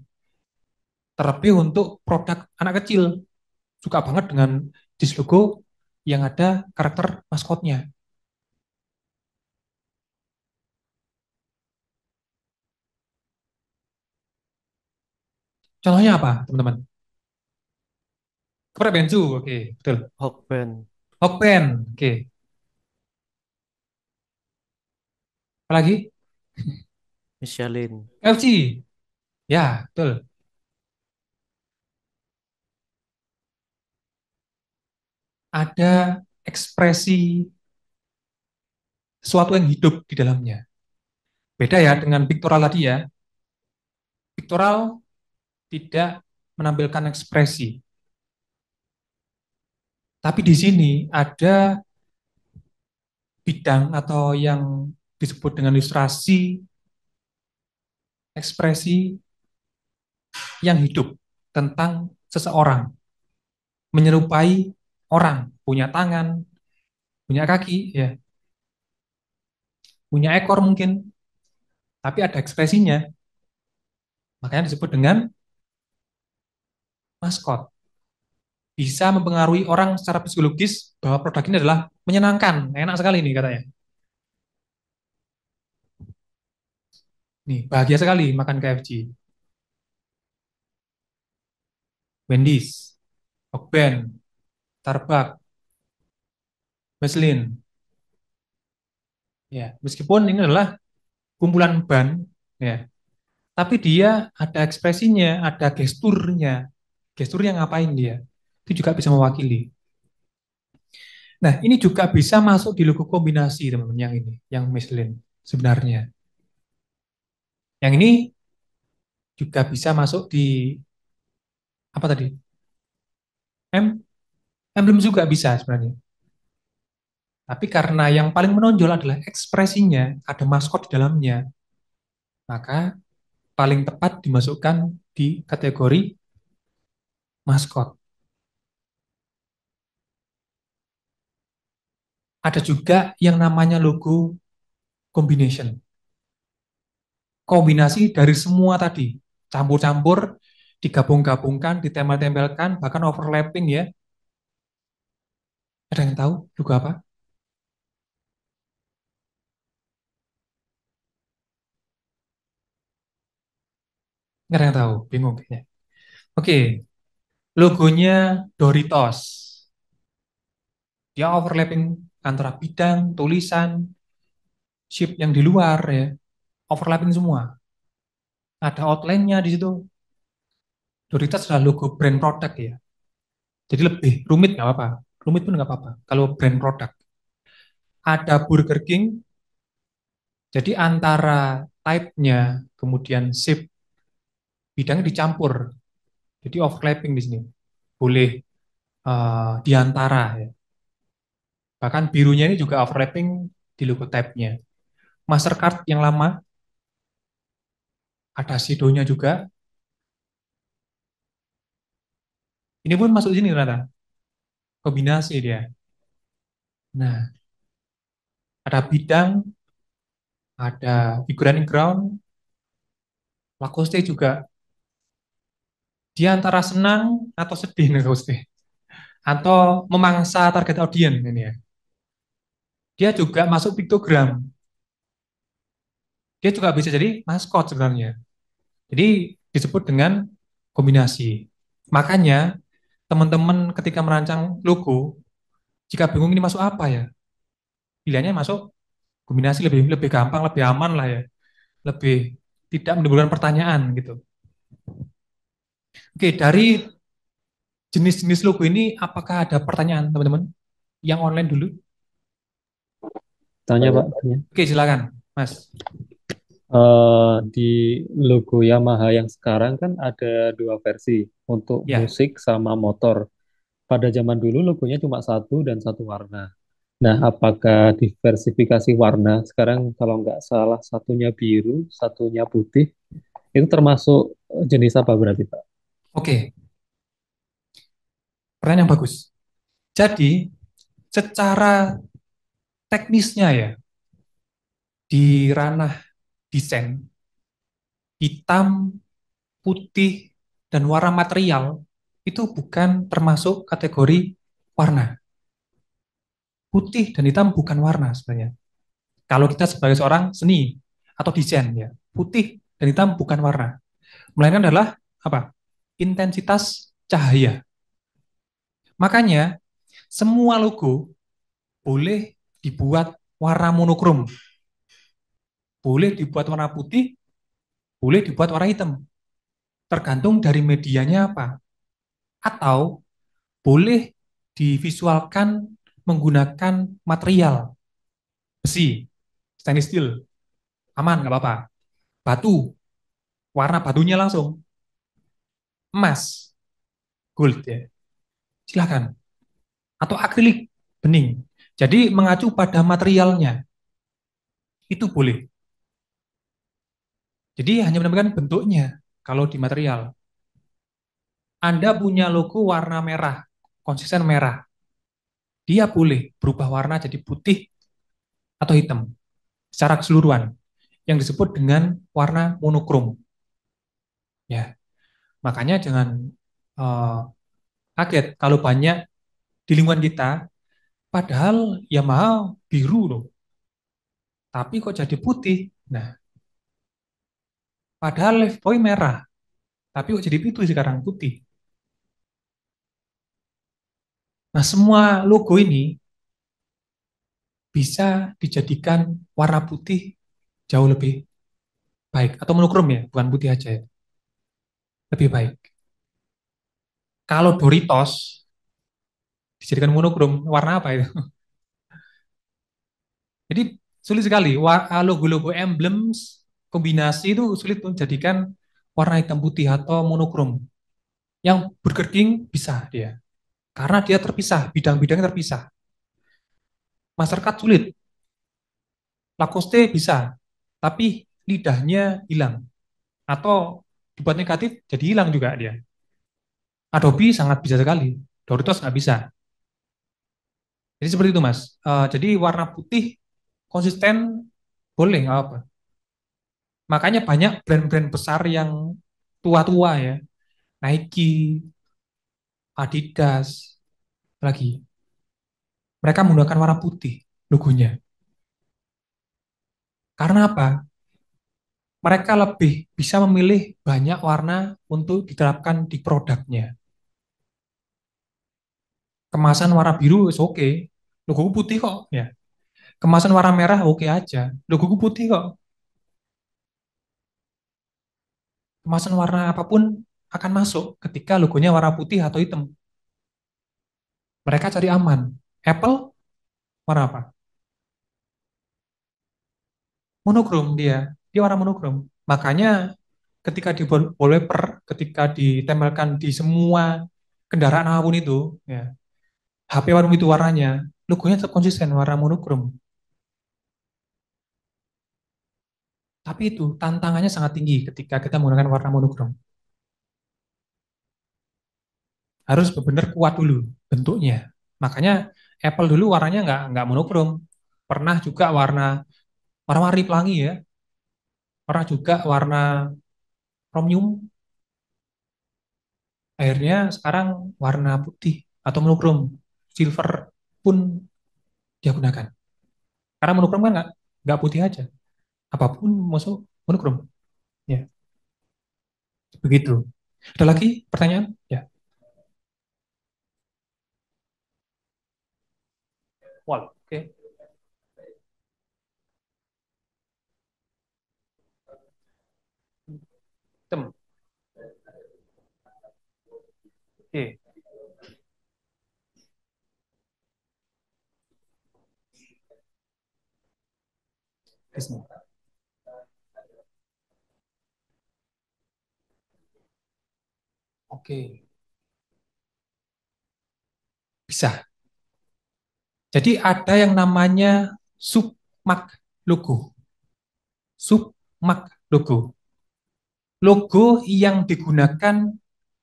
Terlebih untuk produk anak kecil, suka banget dengan dis logo yang ada karakter maskotnya. Contohnya apa, teman-teman? Keprek Benzu, oke, betul. Hokben, Hokben, oke. Apalagi? Michelin, LG, ya, betul. Ada ekspresi sesuatu yang hidup di dalamnya. Beda ya dengan pictorial tadi ya. Pictorial tidak menampilkan ekspresi. Tapi di sini ada bidang atau yang disebut dengan ilustrasi ekspresi yang hidup tentang seseorang, menyerupai orang, punya tangan, punya kaki, ya, punya ekor mungkin, tapi ada ekspresinya. Makanya disebut dengan maskot. Bisa mempengaruhi orang secara psikologis bahwa produk ini adalah menyenangkan, enak sekali nih katanya. Nih, bahagia sekali makan KFC. Wendy's, Hokben, Starbucks, Michelin. Ya, meskipun ini adalah kumpulan ban, ya, tapi dia ada ekspresinya, ada gesturnya. Gesturnya ngapain dia? Itu juga bisa mewakili. Nah, ini juga bisa masuk di logo kombinasi, teman-teman, yang ini, yang Michelin sebenarnya. Yang ini juga bisa masuk di apa tadi? Em, emblem juga bisa sebenarnya. Tapi karena yang paling menonjol adalah ekspresinya, ada maskot di dalamnya, maka paling tepat dimasukkan di kategori maskot. Ada juga yang namanya logo combination. Kombinasi dari semua tadi, campur-campur, digabung-gabungkan, ditempel-tempelkan, bahkan overlapping ya. Ada yang tahu logo apa? Nggak ada yang tahu, bingung kayaknya. Oke, logonya Doritos. Dia overlapping antara bidang, tulisan, shape yang di luar ya, overlapping semua. Ada outline-nya di situ. Doritos adalah logo brand produk ya. Jadi lebih rumit nggak apa-apa. Rumit pun nggak apa-apa. Kalau brand produk. Ada Burger King, jadi antara type-nya, kemudian shape, bidangnya dicampur. Jadi overlapping di sini. Boleh di antara ya. Bahkan birunya ini juga overlapping di logo type-nya. Mastercard yang lama, ada Sidonya juga. Ini pun masuk sini ternyata. Kombinasi dia. Nah, ada bidang, ada figuran ground, Lacoste juga. Dia antara senang atau sedih nih Lacoste. Atau memangsa target audiens ini ya. Dia juga masuk piktogram. Dia juga bisa jadi maskot sebenarnya. Jadi disebut dengan kombinasi. Makanya teman-teman ketika merancang logo, jika bingung ini masuk apa ya, pilihannya masuk kombinasi lebih lebih gampang, lebih aman lah ya, lebih tidak menimbulkan pertanyaan gitu. Oke, dari jenis-jenis logo ini apakah ada pertanyaan teman-teman yang online dulu? Tanya Lanjut, Pak, Pak. tanya. Oke, silakan, Mas. Di logo Yamaha yang sekarang kan ada dua versi untuk Ya, musik sama motor. Pada zaman dulu logonya cuma satu dan satu warna. Nah, apakah diversifikasi warna sekarang kalau nggak salah satunya biru, satunya putih, itu termasuk jenis apa berarti Pak? oke. Pertanyaan yang bagus. Jadi, secara teknisnya ya, di ranah desain, hitam, putih, dan warna material itu bukan termasuk kategori warna. putih dan hitam bukan warna sebenarnya. Kalau kita sebagai seorang seni atau desain ya, putih dan hitam bukan warna. Melainkan adalah apa? Intensitas cahaya. Makanya semua logo boleh dibuat warna monokrom, boleh dibuat warna putih, boleh dibuat warna hitam. Tergantung dari medianya apa. Atau boleh divisualkan menggunakan material besi, stainless steel, aman nggak apa-apa. Batu, warna batunya langsung emas, gold ya, silakan. Atau akrilik, bening. Jadi mengacu pada materialnya itu boleh. Jadi hanya menambahkan bentuknya kalau di material. Anda punya logo warna merah, konsisten merah. Dia boleh berubah warna jadi putih atau hitam secara keseluruhan yang disebut dengan warna monokrom. Ya, makanya jangan eh, kaget kalau banyak di lingkungan kita, padahal ya mahal biru loh, tapi kok jadi putih. Nah, padahal Lifebuoy merah, tapi kok jadi itu sekarang putih. Nah, semua logo ini bisa dijadikan warna putih jauh lebih baik atau monokrom ya, bukan putih aja ya, lebih baik. Kalau Doritos dijadikan monokrom, warna apa itu? Jadi sulit sekali. Logo-logo emblems kombinasi itu sulit untuk dijadikan warna hitam putih atau monokrom. Yang Burger King bisa dia, karena dia terpisah, bidang-bidangnya terpisah. Mastercard sulit, Lacoste bisa, tapi lidahnya hilang atau dibuat negatif jadi hilang juga dia. Adobe sangat bisa sekali, Doritos nggak bisa. Jadi seperti itu Mas. Jadi warna putih konsisten boleh nggak apa. Makanya banyak brand-brand besar yang tua-tua ya, Nike, Adidas, lagi. Mereka menggunakan warna putih logonya. Karena apa? Mereka lebih bisa memilih banyak warna untuk diterapkan di produknya. Kemasan warna biru is oke, logoku putih kok ya. Kemasan warna merah oke aja, logoku putih kok. Kemasan warna apapun akan masuk ketika logonya warna putih atau hitam. Mereka cari aman. Apple warna apa? Monokrom dia. Dia warna monokrom. Makanya ketika di wallpaper, ketika ditempelkan di semua kendaraan apapun itu, ya, HP apapun itu warnanya, logonya tetap konsisten warna monokrom. Tapi itu tantangannya sangat tinggi ketika kita menggunakan warna monokrom. Harus benar-benar kuat dulu bentuknya. Makanya Apple dulu warnanya nggak monokrom. Pernah juga warna-warni pelangi ya. Pernah juga warna chromium. Akhirnya sekarang warna putih atau monokrom. Silver pun dia gunakan. Karena monokrom kan nggak putih aja. Apapun masuk monokrom. Ya, begitu. Ada lagi pertanyaan? Ya. Wall. Oke. Tem. Oke. Disney. Oke. Bisa. Jadi ada yang namanya submark logo. Submark logo. Logo yang digunakan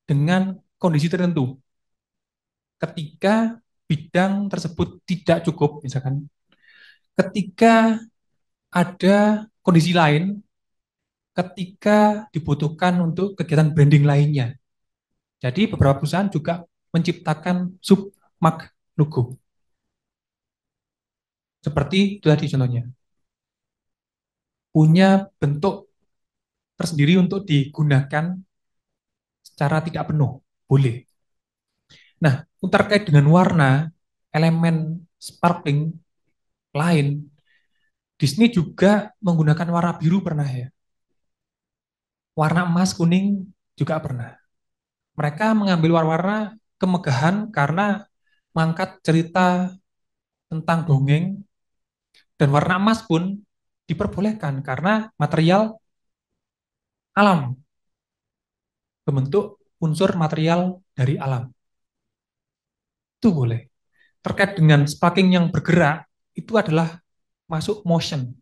dengan kondisi tertentu. Ketika bidang tersebut tidak cukup, misalkan ketika ada kondisi lain, ketika dibutuhkan untuk kegiatan branding lainnya. Jadi beberapa perusahaan juga menciptakan submark logo. Seperti itu tadi contohnya, punya bentuk tersendiri untuk digunakan secara tidak penuh, boleh. Nah, terkait dengan warna, elemen sparkling lain, Disney juga menggunakan warna biru pernah ya. Warna emas kuning juga pernah. Mereka mengambil warna-warna kemegahan karena mengangkat cerita tentang dongeng, dan warna emas pun diperbolehkan karena material alam, membentuk unsur material dari alam. Itu boleh. Terkait dengan sparking yang bergerak, itu adalah masuk motion.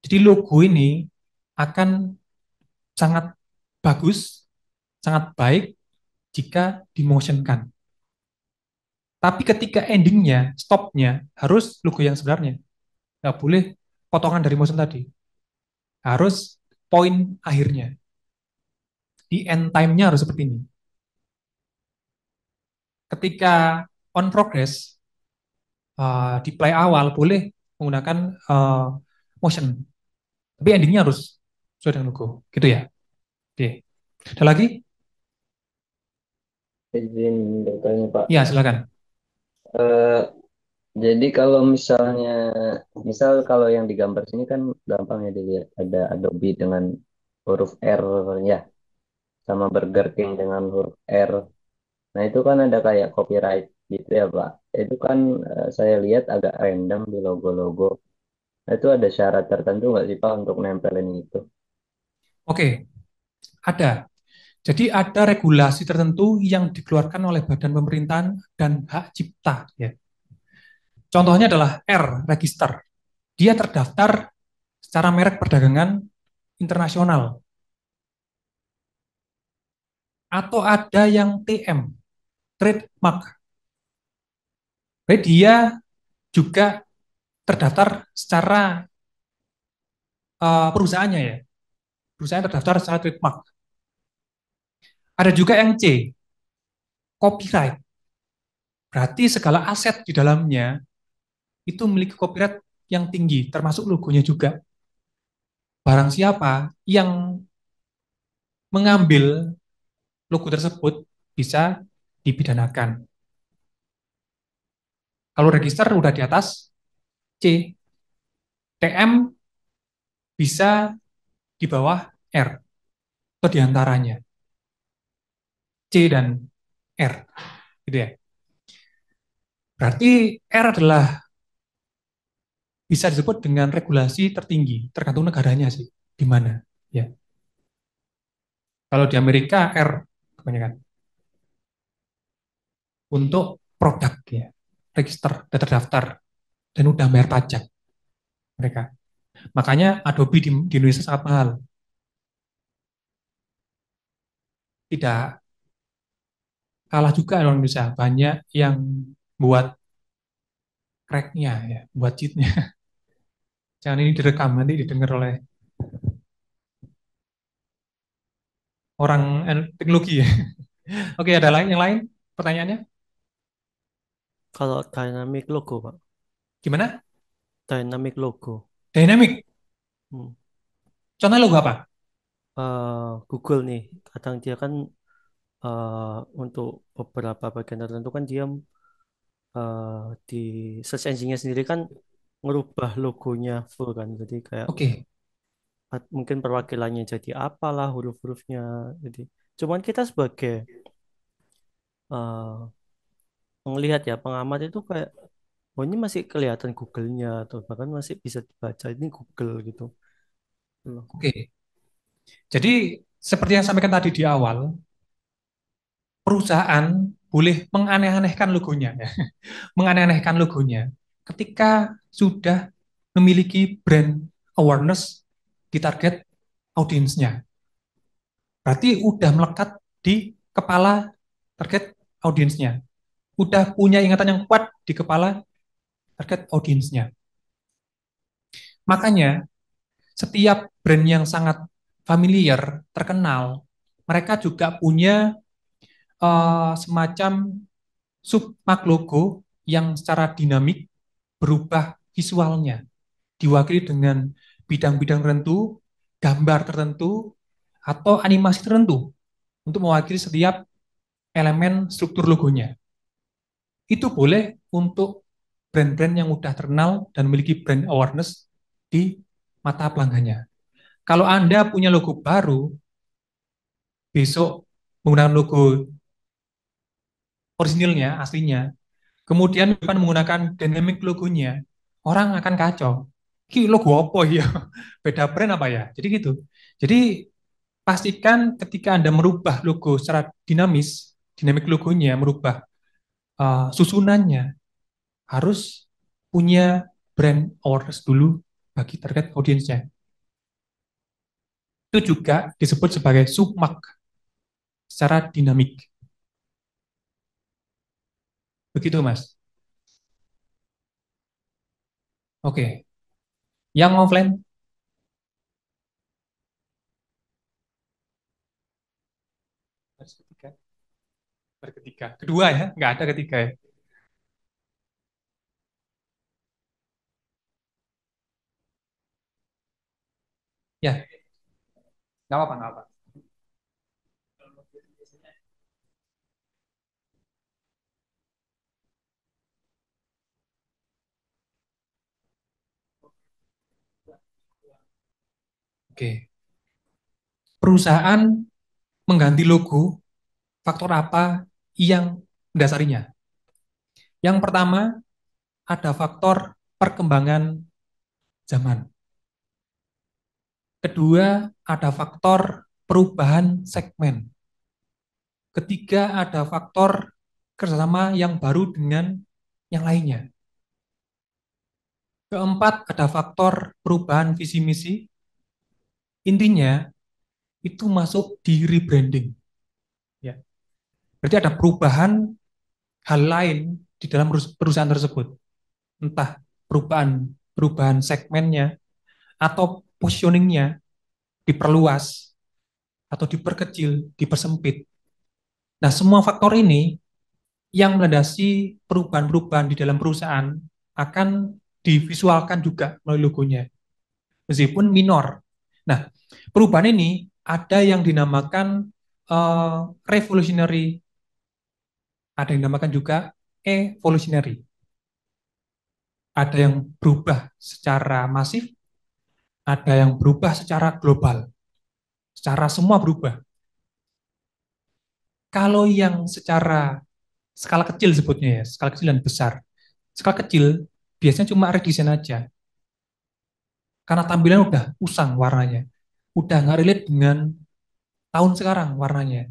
Jadi logo ini akan sangat bagus, sangat baik jika dimotionkan. Tapi ketika endingnya, stopnya, harus logo yang sebenarnya. Nggak boleh potongan dari motion tadi. Harus poin akhirnya. Di end time-nya harus seperti ini. Ketika on progress, di play awal boleh menggunakan motion. Tapi endingnya harus sesuai dengan logo. Gitu ya. Oke. Ada lagi? Izin bertanya Pak. Ya, silakan. Eh, jadi kalau misalnya, misal kalau yang digambar sini kan gampang ya dilihat, ada Adobe dengan huruf R ya, sama Burger King dengan huruf R. Nah itu kan ada kayak copyright gitu ya Pak. Itu kan saya lihat agak random di logo-logo. Nah, itu ada syarat tertentu nggak sih Pak untuk nempelin itu? Oke, ada. Jadi ada regulasi tertentu yang dikeluarkan oleh badan pemerintahan dan hak cipta. Ya. Contohnya adalah R, register. Dia terdaftar secara merek perdagangan internasional. Atau ada yang TM, trademark. Jadi dia juga terdaftar secara perusahaannya ya. Perusahaan terdaftar secara trademark. Ada juga yang C, copyright. Berarti segala aset di dalamnya itu memiliki copyright yang tinggi, termasuk logonya juga. Barang siapa yang mengambil logo tersebut bisa dipidanakan. Kalau register udah di atas, C. TM bisa di bawah R, atau di antaranya. C dan R, gitu ya. Berarti R adalah bisa disebut dengan regulasi tertinggi, tergantung negaranya sih, di mana. Ya. Kalau di Amerika R kebanyakan untuk produk ya, register, udah terdaftar dan udah bayar pajak mereka. Makanya Adobe di Indonesia sangat mahal. Tidak kalah juga orang Indonesia, banyak yang buat cracknya ya, buat cheatnya. Jangan ini direkam nanti didengar oleh orang teknologi ya. Oke, ada lain yang lain pertanyaannya? Kalau dynamic logo, Pak. Gimana? Dynamic logo. Dynamic. Hmm. Contohnya logo apa? Google nih, kadang dia kan untuk beberapa bagian tertentu kan dia di search engine-nya sendiri kan ngerubah logonya full kan. Jadi kayak Oke, mungkin perwakilannya jadi apalah huruf-hurufnya. Jadi cuman kita sebagai eh melihat ya pengamat itu kayak oh ini masih kelihatan Google-nya atau bahkan masih bisa dibaca ini Google gitu. Loh. oke. Jadi seperti yang sampaikan tadi di awal, perusahaan boleh menganeh-anehkan logonya ya. Menganeh-anehkan logonya ketika sudah memiliki brand awareness di target audiensnya. Berarti udah melekat di kepala target audiensnya. Udah punya ingatan yang kuat di kepala target audiensnya. Makanya setiap brand yang sangat familiar, terkenal, mereka juga punya semacam submak logo yang secara dinamik berubah visualnya, diwakili dengan bidang-bidang tertentu, gambar tertentu, atau animasi tertentu untuk mewakili setiap elemen struktur logonya. Itu boleh untuk brand-brand yang mudah terkenal dan memiliki brand awareness di mata pelanggannya. Kalau Anda punya logo baru, besok menggunakan logo orisinilnya, aslinya, kemudian bukan menggunakan dynamic logonya, orang akan kacau. Ki logo apa ya? Beda brand apa ya? Jadi gitu. Jadi pastikan ketika Anda merubah logo secara dinamis, dynamic logonya, merubah susunannya, harus punya brand awareness dulu bagi target audiensnya. Itu juga disebut sebagai submark secara dinamik. Begitu, Mas. Oke. Yang offline, baris ketiga. Baris ketiga. Kedua ya, nggak ada ketiga ya. Ya, nggak apa-apa, nggak apa. Oke. Perusahaan mengganti logo, faktor apa yang mendasarinya? Yang pertama, ada faktor perkembangan zaman. Kedua, ada faktor perubahan segmen. Ketiga, ada faktor kerjasama yang baru dengan yang lainnya. Keempat, ada faktor perubahan visi misi. Intinya, itu masuk di rebranding. Ya. Berarti ada perubahan hal lain di dalam perusahaan tersebut. Entah perubahan perubahan segmennya atau positioningnya diperluas atau diperkecil, dipersempit. Nah, semua faktor ini yang melandasi perubahan-perubahan di dalam perusahaan akan divisualkan juga melalui logonya, meskipun minor. Nah, perubahan ini ada yang dinamakan revolutionary, ada yang dinamakan juga evolutionary. Ada yang berubah secara masif, ada yang berubah secara global, secara semua berubah. Kalau yang secara skala kecil sebutnya ya, skala kecil dan besar. Skala kecil biasanya cuma redesign aja, karena tampilan udah usang warnanya, udah nggak relate dengan tahun sekarang warnanya,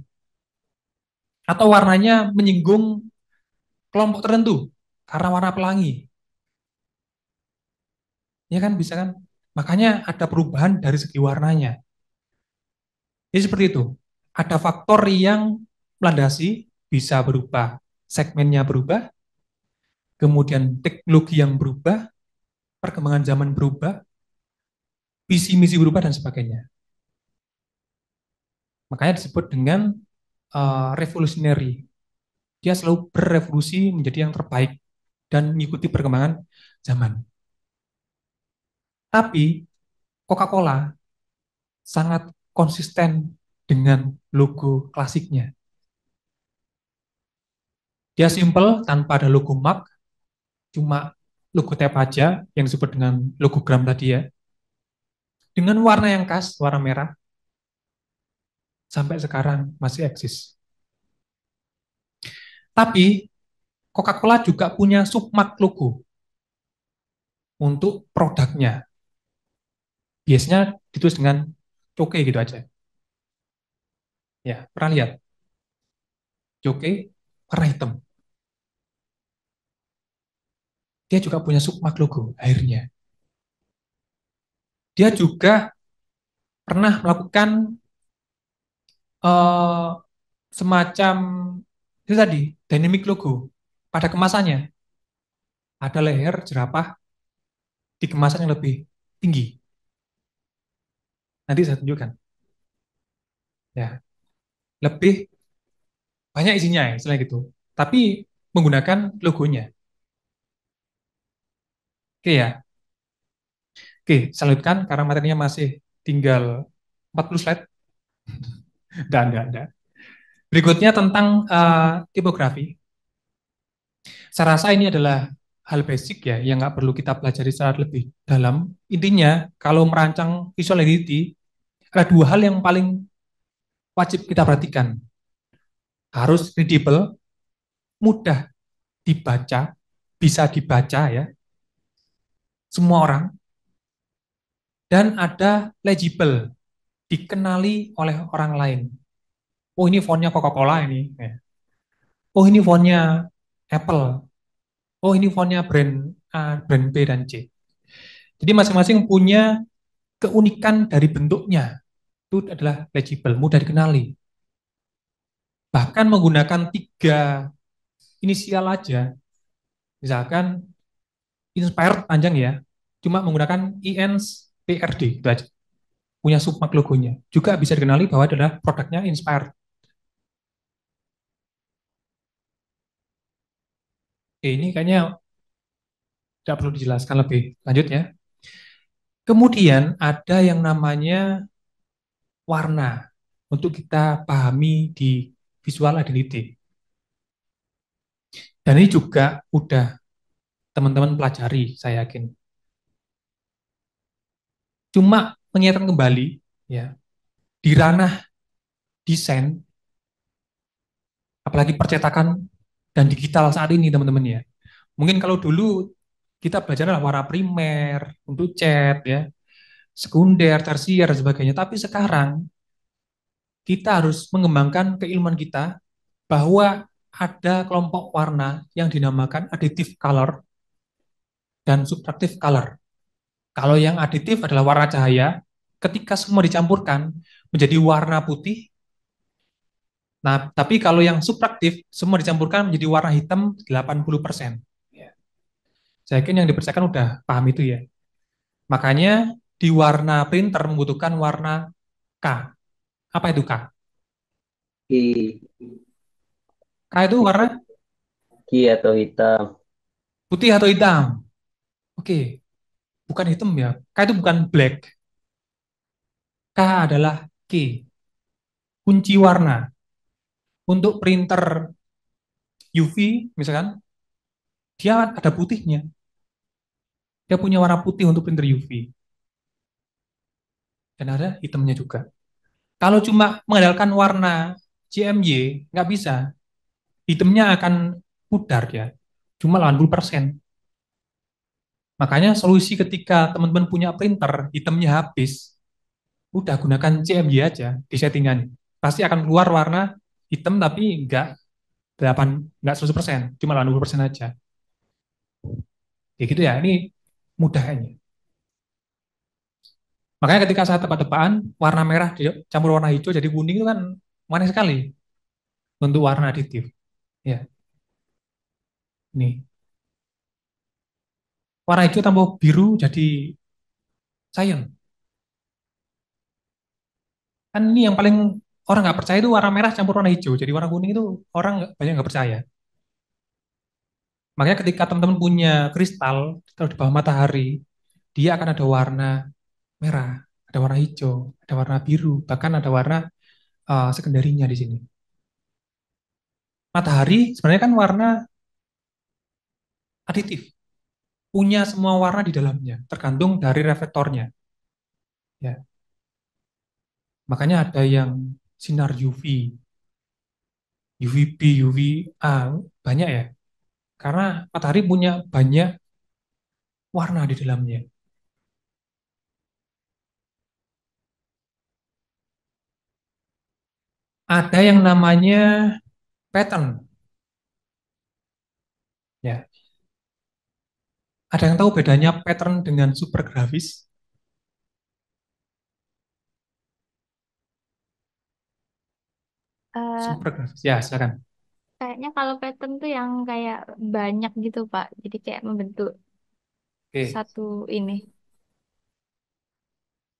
atau warnanya menyinggung kelompok tertentu karena warna pelangi, ya kan bisa kan? Makanya ada perubahan dari segi warnanya. Jadi seperti itu. Ada faktor yang melandasi, bisa berubah, segmennya berubah, kemudian teknologi yang berubah, perkembangan zaman berubah, visi misi berubah dan sebagainya. Makanya disebut dengan revolutionary. Dia selalu berevolusi menjadi yang terbaik dan mengikuti perkembangan zaman. Tapi Coca-Cola sangat konsisten dengan logo klasiknya. Dia simple tanpa ada logo mark, cuma logo tab aja yang disebut dengan logogram tadi ya. Dengan warna yang khas, warna merah, sampai sekarang masih eksis. Tapi Coca-Cola juga punya submark logo untuk produknya. Biasanya ditulis dengan coke gitu aja. Ya, pernah lihat? Coke warna hitam. Dia juga punya submark logo akhirnya. Dia juga pernah melakukan eh, semacam itu tadi, dynamic logo pada kemasannya. Ada leher jerapah di kemasan yang lebih tinggi. Nanti saya tunjukkan. Ya, lebih banyak isinya ya, selain gitu. Tapi menggunakan logonya. Oke ya. Oke, saya lanjutkan karena materinya masih tinggal 40 slide. Enggak. Berikutnya tentang tipografi. Saya rasa ini adalah hal basic ya, yang nggak perlu kita pelajari secara lebih dalam. Intinya, kalau merancang visual identity, ada dua hal yang paling wajib kita perhatikan. Harus readable, mudah dibaca, bisa dibaca ya, semua orang, dan ada legible, dikenali oleh orang lain. Oh ini fontnya Coca-Cola ini. Ya. Oh ini fontnya Apple. Oh ini fontnya brand A, brand B dan C. Jadi masing-masing punya keunikan dari bentuknya. Itu adalah legible, mudah dikenali. Bahkan menggunakan tiga inisial aja. Misalkan inspired panjang ya, cuma menggunakan INS PRD itu aja. Punya submark logonya. Juga bisa dikenali bahwa adalah produknya inspired. Oke, ini kayaknya tidak perlu dijelaskan lebih lanjut ya. Kemudian ada yang namanya warna untuk kita pahami di visual identity. Dan ini juga udah teman-teman pelajari, saya yakin. Cuma mengingatkan kembali, ya, di ranah desain, apalagi percetakan dan digital saat ini, teman-teman ya. Mungkin kalau dulu kita belajar warna primer untuk cat, ya, sekunder, tersier, dan sebagainya. Tapi sekarang kita harus mengembangkan keilmuan kita bahwa ada kelompok warna yang dinamakan additive color dan subtractive color. Kalau yang aditif adalah warna cahaya, ketika semua dicampurkan menjadi warna putih. Nah, tapi kalau yang subtraktif, semua dicampurkan menjadi warna hitam 80%. Ya. Saya yakin yang dipercayakan udah paham itu ya. Makanya di warna printer membutuhkan warna K. Apa itu K? Ki, K itu warna ki atau hitam. putih atau hitam. Oke, bukan hitam ya. K itu bukan black. K adalah key, kunci warna. Untuk printer UV, misalkan, dia ada putihnya. Dia punya warna putih untuk printer UV. Dan ada hitamnya juga. Kalau cuma mengandalkan warna CMY, nggak bisa. Hitamnya akan pudar ya. Cuma 80%. Makanya solusi ketika teman-teman punya printer, hitamnya habis, udah gunakan CMY aja di settingan. Pasti akan keluar warna hitam tapi nggak 100%, cuma 80% aja. Ya gitu ya, ini mudah ini. Makanya ketika saya tebak-tebakan, warna merah campur warna hijau jadi kuning itu kan manis sekali untuk warna aditif. Ya, nih. Warna hijau tambah biru jadi cyan. Kan ini yang paling orang nggak percaya itu warna merah campur warna hijau. Jadi warna kuning itu orang banyak nggak percaya. Makanya ketika teman-teman punya kristal, kalau di bawah matahari, dia akan ada warna merah, ada warna hijau, ada warna biru, bahkan ada warna sekunderinya di sini. Matahari sebenarnya kan warna aditif, punya semua warna di dalamnya, tergantung dari reflektornya. Ya, makanya ada yang sinar UV, UVB, UVA, banyak ya. Karena matahari punya banyak warna di dalamnya. Ada yang namanya pattern. Ya, ada yang tahu bedanya pattern dengan super grafis? Eh, Super grafis. Ya, silakan. Kayaknya kalau pattern tuh yang kayak banyak gitu, Pak. Jadi kayak membentuk Oke, satu ini.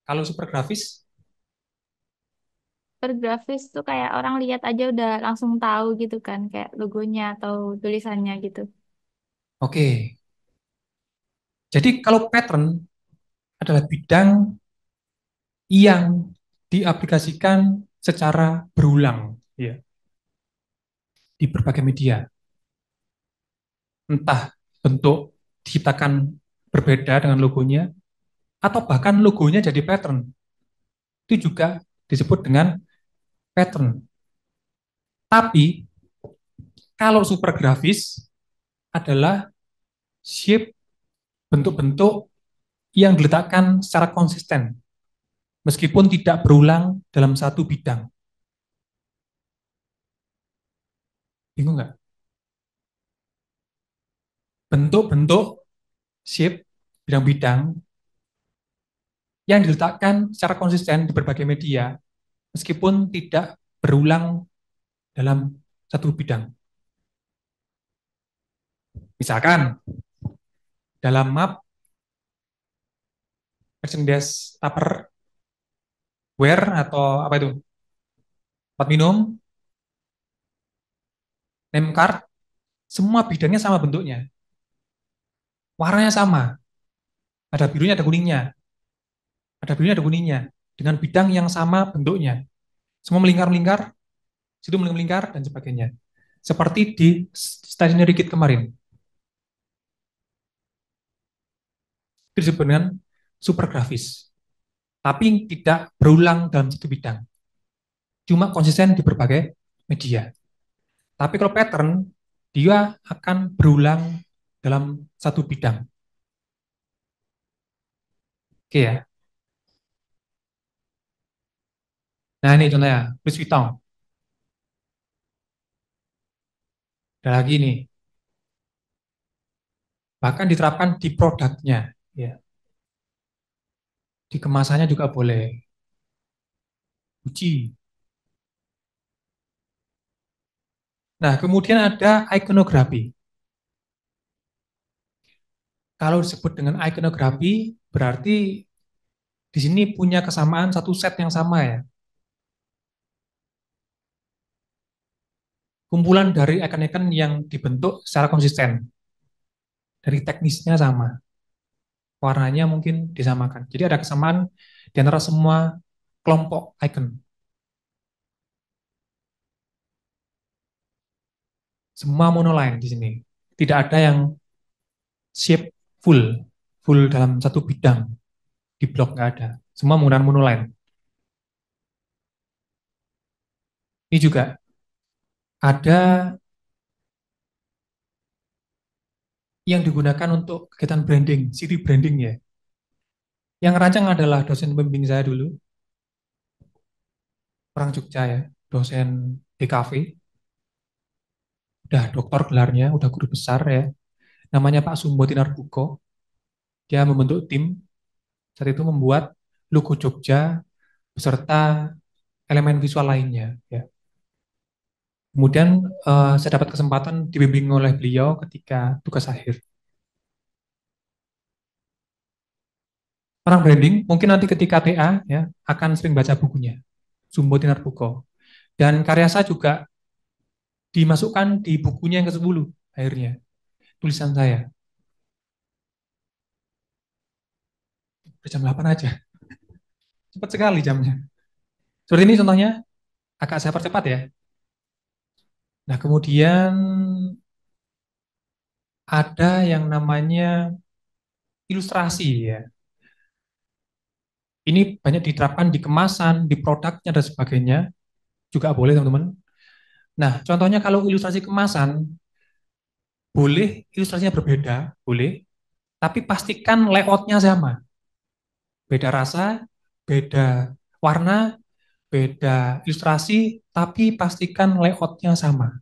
kalau super grafis, Per grafis tuh kayak orang lihat aja udah langsung tahu gitu kan, kayak logonya atau tulisannya gitu. oke. Jadi kalau pattern adalah bidang yang diaplikasikan secara berulang, ya, di berbagai media. Entah bentuk diciptakan berbeda dengan logonya, atau bahkan logonya jadi pattern. Itu juga disebut dengan pattern. Tapi kalau super grafis adalah shape, bentuk-bentuk yang diletakkan secara konsisten, meskipun tidak berulang dalam satu bidang. Bingung nggak? Bentuk-bentuk shape bidang-bidang yang diletakkan secara konsisten di berbagai media, meskipun tidak berulang dalam satu bidang. Misalkan, dalam map merchandise Tupperware atau apa itu, tempat minum, name card, semua bidangnya sama bentuknya, warnanya sama, ada birunya, ada kuningnya, ada birunya, ada kuningnya, dengan bidang yang sama bentuknya, semua melingkar-melingkar, situ melingkar, dan sebagainya. Seperti di stationery kit kemarin, itu disebut dengan super grafis, tapi tidak berulang dalam satu bidang, cuma konsisten di berbagai media. Tapi kalau pattern, dia akan berulang dalam satu bidang. Oke ya. Nah ini contohnya, Louis Vuitton. Ada lagi nih, bahkan diterapkan di produknya, ya. Di kemasannya juga boleh. Gucci. Nah, kemudian ada ikonografi. Kalau disebut dengan ikonografi, berarti di sini punya kesamaan satu set yang sama ya. Kumpulan dari icon-icon yang dibentuk secara konsisten. Dari teknisnya sama. Warnanya mungkin disamakan. Jadi ada kesamaan di antara semua kelompok icon. Semua monoline di sini. Tidak ada yang shape full. Full dalam satu bidang. Di blok nggak ada. Semua menggunakan monoline. Ini juga ada yang digunakan untuk kegiatan branding, city branding ya. Yang rancang adalah dosen pembimbing saya dulu, orang Jogja ya, dosen DKV, udah doktor gelarnya, udah guru besar ya. Namanya Pak Sumbo Tinarbuko. Dia membentuk tim, saat itu membuat logo Jogja beserta elemen visual lainnya ya. Kemudian saya dapat kesempatan dibimbing oleh beliau ketika tugas akhir. Orang branding mungkin nanti ketika TA ya akan sering baca bukunya Sumbo Tinarbuko. Dan karya saya juga dimasukkan di bukunya yang ke-10 akhirnya. Tulisan saya. Udah jam 8 aja. Cepat sekali jamnya. Seperti ini contohnya, agak saya percepat ya. Nah, kemudian ada yang namanya ilustrasi ya. Ini banyak diterapkan di kemasan, di produknya dan sebagainya. Juga boleh teman-teman. Nah, contohnya kalau ilustrasi kemasan, boleh ilustrasinya berbeda, boleh. Tapi pastikan layoutnya sama. Beda rasa, beda warna, beda ilustrasi, tapi pastikan layoutnya sama.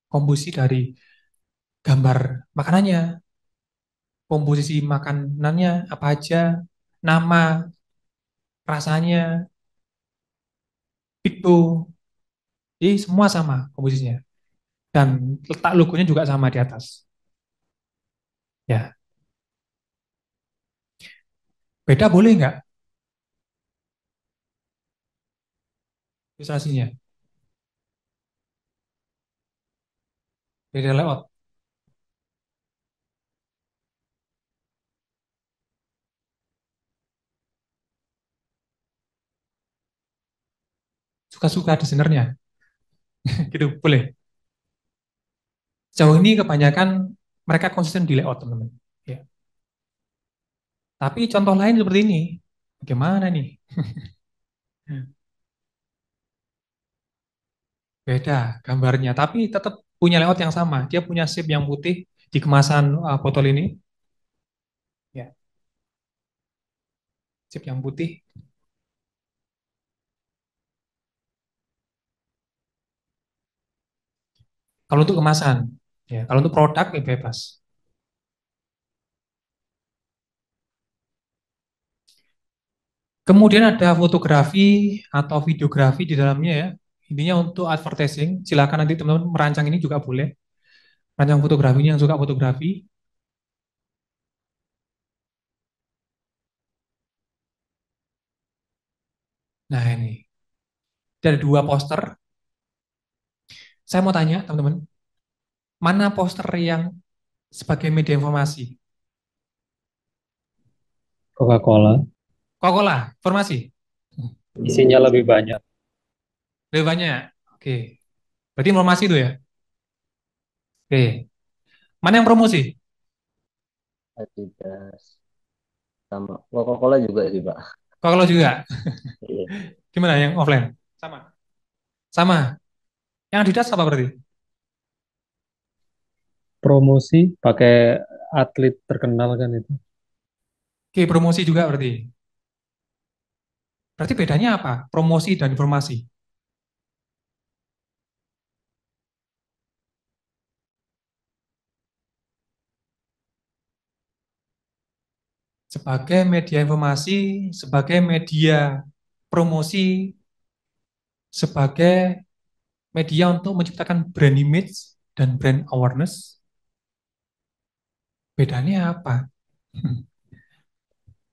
Komposisi dari gambar makanannya, komposisi makanannya apa aja, nama, rasanya, itu, jadi semua sama komposisinya. Dan letak logonya juga sama di atas. Ya, beda boleh nggak ilustrasinya? Beda layout. suka-suka desainernya. Gitu, boleh. Sejauh ini kebanyakan mereka konsisten di layout, teman-teman. Ya. Tapi contoh lain seperti ini, bagaimana nih? Beda gambarnya, tapi tetap punya layout yang sama. Dia punya shape yang putih di kemasan botol ini. Ya, shape yang putih. Kalau untuk kemasan, ya. Kalau untuk produk, ya bebas. Kemudian ada fotografi atau videografi di dalamnya ya. Intinya untuk advertising, silakan nanti teman-teman merancang ini juga boleh. Rancang fotografinya yang suka fotografi. Nah ini, ada dua poster. Saya mau tanya teman-teman, mana poster yang sebagai media informasi? Coca-Cola, Coca-Cola, informasi. isinya lebih banyak. Lebih banyak. Oke. Berarti informasi itu ya? Oke. Mana yang promosi? Adidas sama Coca-Cola juga sih, Pak. Coca-Cola juga. Iya. Gimana yang offline? Sama. Sama. Yang Adidas apa berarti? Promosi pakai atlet terkenal kan itu. Oke, promosi juga berarti. Berarti bedanya apa? Promosi dan informasi. Sebagai media informasi, sebagai media promosi, sebagai media untuk menciptakan brand image dan brand awareness, bedanya apa?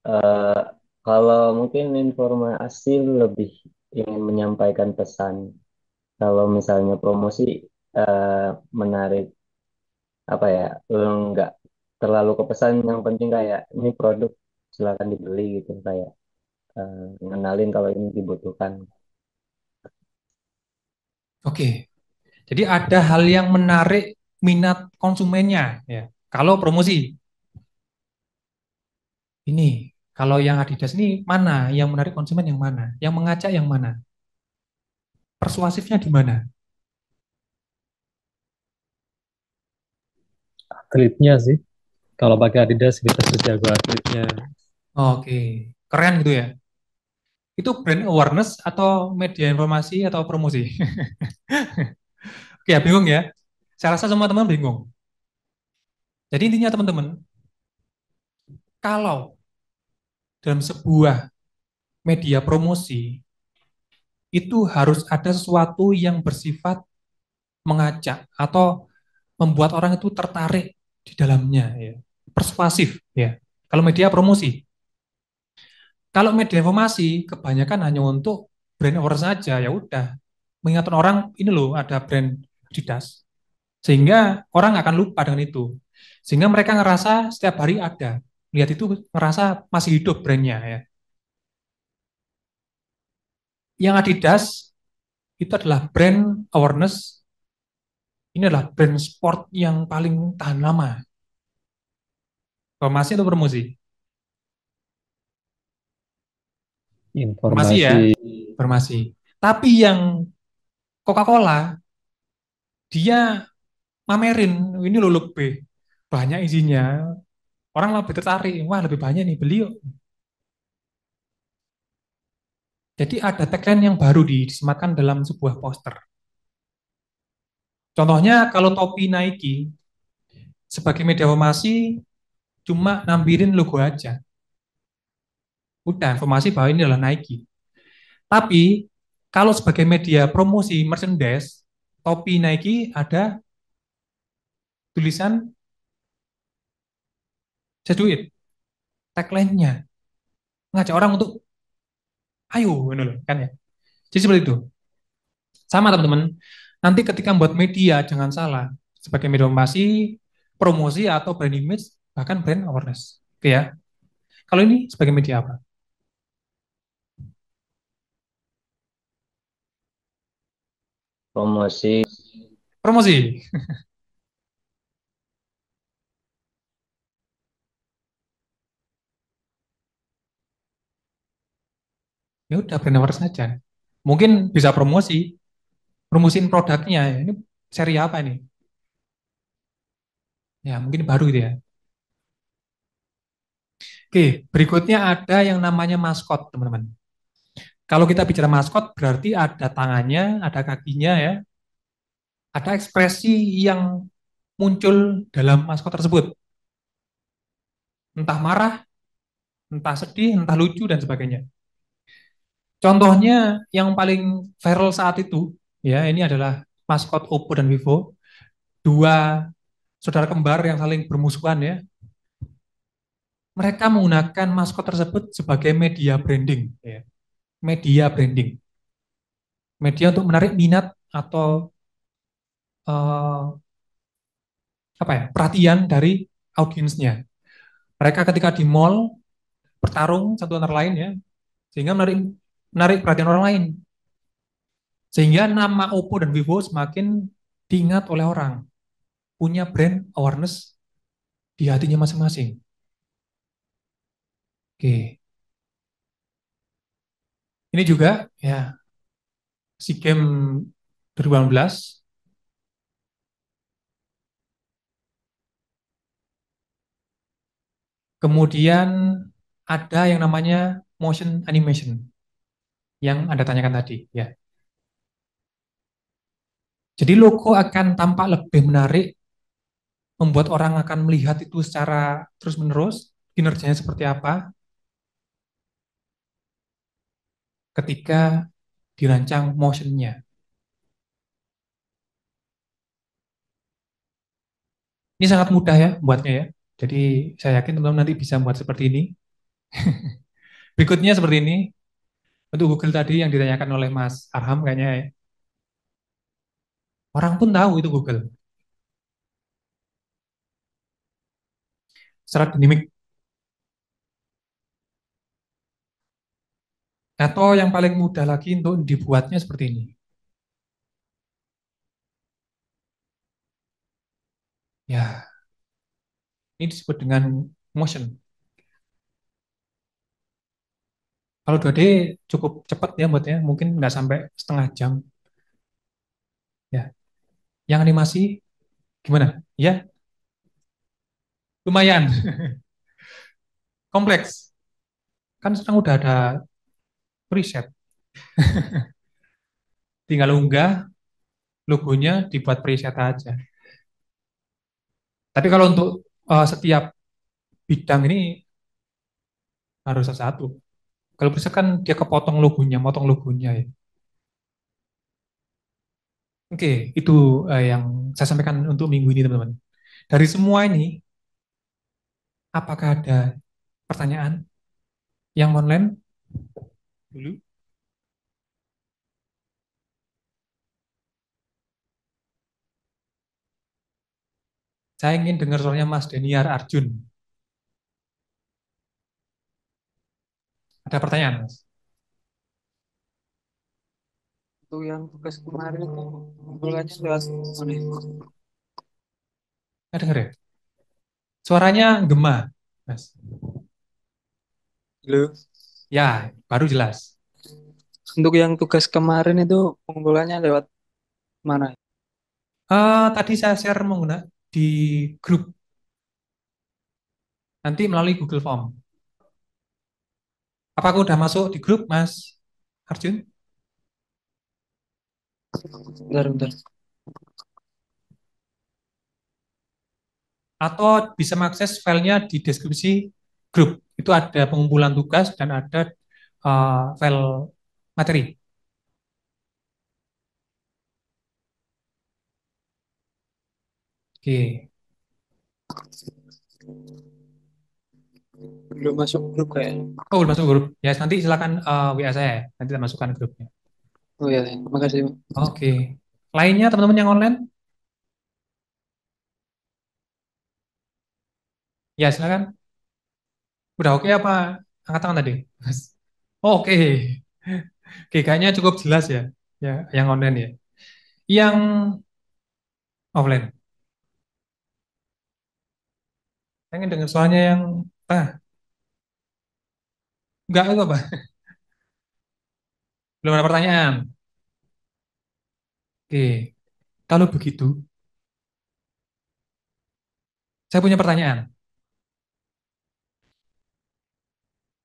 Eh, Kalau mungkin informasi lebih ingin menyampaikan pesan. Kalau misalnya promosi eh, menarik apa ya, nggak terlalu ke pesan. Yang penting kayak ini produk silakan dibeli gitu, kayak ngenalin kalau ini dibutuhkan. Oke, jadi ada hal yang menarik minat konsumennya, ya. Kalau promosi ini, kalau yang Adidas ini mana yang menarik konsumen yang mana, yang mengajak yang mana, persuasifnya di mana? Atletnya sih. Kalau pakai Adidas kita sudah jago atletnya. Oke, keren gitu ya. Itu brand awareness atau media informasi atau promosi? Oke, ya bingung ya. Saya rasa semua teman bingung. Jadi intinya teman-teman, kalau dalam sebuah media promosi itu harus ada sesuatu yang bersifat mengajak atau membuat orang itu tertarik di dalamnya ya. Persuasif ya. Kalau media promosi, kalau media informasi kebanyakan hanya untuk brand awareness saja ya udah. Mengingatkan orang ini loh ada brand Adidas. Sehingga orang akan lupa dengan itu. Sehingga mereka ngerasa setiap hari ada. Lihat itu ngerasa masih hidup brandnya ya. Yang Adidas itu adalah brand awareness. Ini adalah brand sport yang paling tahan lama. Informasi atau promosi? Informasi ya, Informasi informasi. Tapi yang Coca-Cola, dia mamerin, ini loh lebih banyak isinya. Orang lebih tertarik, wah lebih banyak nih, beli yuk. Jadi ada tagline yang baru disematkan dalam sebuah poster. Contohnya kalau topi Nike, sebagai media informasi, cuma nampirin logo aja. Udah, informasi bahwa ini adalah Nike. Tapi, kalau sebagai media promosi merchandise, topi Nike ada tulisan just do it, tagline-nya. Ngajak orang untuk, ayo, gitu loh, kan ya. Jadi seperti itu. Sama teman-teman, nanti ketika membuat media, jangan salah. Sebagai media informasi, promosi, atau brand image, bahkan brand awareness. Oke ya. Kalau ini sebagai media apa? Promosi. Promosi. Ya udah brand awareness saja. Mungkin bisa promosi, promosiin produknya. Ini seri apa ini? Ya, mungkin baru gitu ya. Oke, berikutnya ada yang namanya maskot, teman-teman. Kalau kita bicara maskot, berarti ada tangannya, ada kakinya ya, ada ekspresi yang muncul dalam maskot tersebut. Entah marah, entah sedih, entah lucu, dan sebagainya. Contohnya yang paling viral saat itu, ya ini adalah maskot Oppo dan Vivo, dua saudara kembar yang saling bermusuhan ya. Mereka menggunakan maskot tersebut sebagai media branding, ya. Media branding, media untuk menarik minat atau eh, apa ya, perhatian dari audiensnya. Mereka ketika di mall bertarung satu antar lain ya, sehingga menarik menarik perhatian orang lain. Sehingga nama Oppo dan Vivo semakin diingat oleh orang, punya brand awareness di hatinya masing-masing. Oke, ini juga ya SEA Games 2018. Kemudian ada yang namanya motion animation yang Anda tanyakan tadi ya. Jadi logo akan tampak lebih menarik, membuat orang akan melihat itu secara terus-menerus, kinerjanya seperti apa ketika dirancang motionnya. Ini sangat mudah ya buatnya ya. Jadi saya yakin teman-teman nanti bisa buat seperti ini. Berikutnya seperti ini. Untuk Google tadi yang ditanyakan oleh Mas Arham kayaknya ya. Orang pun tahu itu Google. Secara dinamik. Atau yang paling mudah lagi untuk dibuatnya seperti ini. Ya, ini disebut dengan motion. Kalau 2D cukup cepat ya buatnya, mungkin nggak sampai setengah jam. Ya, yang animasi gimana? Ya, lumayan kompleks. Kan sekarang udah ada preset. Tinggal unggah logonya dibuat preset aja. Tapi kalau untuk setiap bidang ini harus satu. Kalau preset kan dia kepotong logonya, motong logonya ya. Oke, itu yang saya sampaikan untuk minggu ini teman-teman. Dari semua ini, apakah ada pertanyaan yang online dulu? Saya ingin dengar suaranya Mas Deniar Arjun. Ada pertanyaan, Mas? Untuk yang tugas kemarin itu bulannya lewat mana ya? Nggak dengar ya? Suaranya gema, Mas. Halo. Ya, baru jelas. Untuk yang tugas kemarin itu pengumpulannya lewat mana? Tadi saya share menggunakan di grup, nanti melalui Google Form. Apakah udah masuk di grup, Mas Arjun? Bentar, bentar. Atau bisa mengakses filenya di deskripsi grup. Itu ada pengumpulan tugas dan ada file materi. Oke. Belum masuk grup kayaknya. Oh, udah masuk grup. Ya, nanti silakan WA saya. Nanti kita masukkan grupnya. Oh iya, iya. Terima kasih, Pak. Oke. Lainnya teman-teman yang online? Ya, silakan. Udah oke apa angkat tangan tadi? Mas? Oh, oke. Oke, kayaknya cukup jelas ya. Ya, yang online ya. Yang offline. Pengen dengar suaranya yang enggak itu apa? Belum ada pertanyaan. Oke, kalau begitu, saya punya pertanyaan.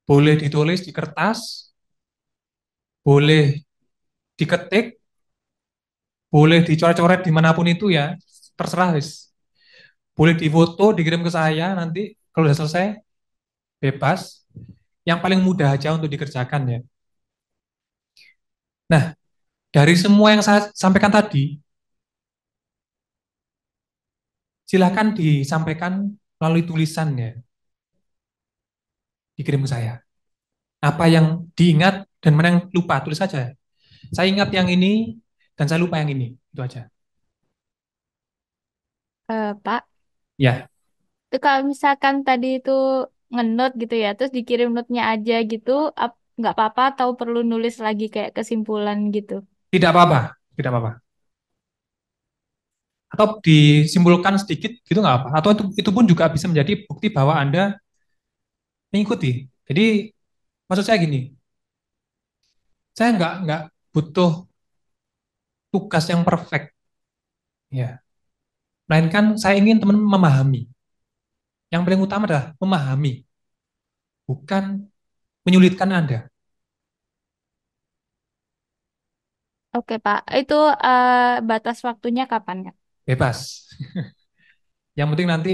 Boleh ditulis di kertas, boleh diketik, boleh dicoret-coret dimanapun itu ya, terserah wis. Boleh difoto, dikirim ke saya nanti kalau udah selesai, bebas. Yang paling mudah aja untuk dikerjakan ya. Nah, dari semua yang saya sampaikan tadi, silahkan disampaikan melalui tulisan ya, dikirim ke saya. Apa yang diingat dan mana yang lupa, tulis saja. Saya ingat yang ini dan saya lupa yang ini, itu aja. Pak, Ya, itu kalau misalkan tadi itu nge-note gitu ya, terus dikirim note-nya aja gitu, nggak apa-apa atau perlu nulis lagi kayak kesimpulan gitu? tidak apa-apa, tidak apa-apa. Atau disimpulkan sedikit gitu nggak apa. Atau itu pun juga bisa menjadi bukti bahwa Anda mengikuti. Jadi maksud saya gini, saya nggak butuh tugas yang perfect, ya. Melainkan saya ingin teman memahami. Yang paling utama adalah memahami, bukan menyulitkan Anda. Oke, Pak. Itu batas waktunya kapan ya? Bebas. Yang penting nanti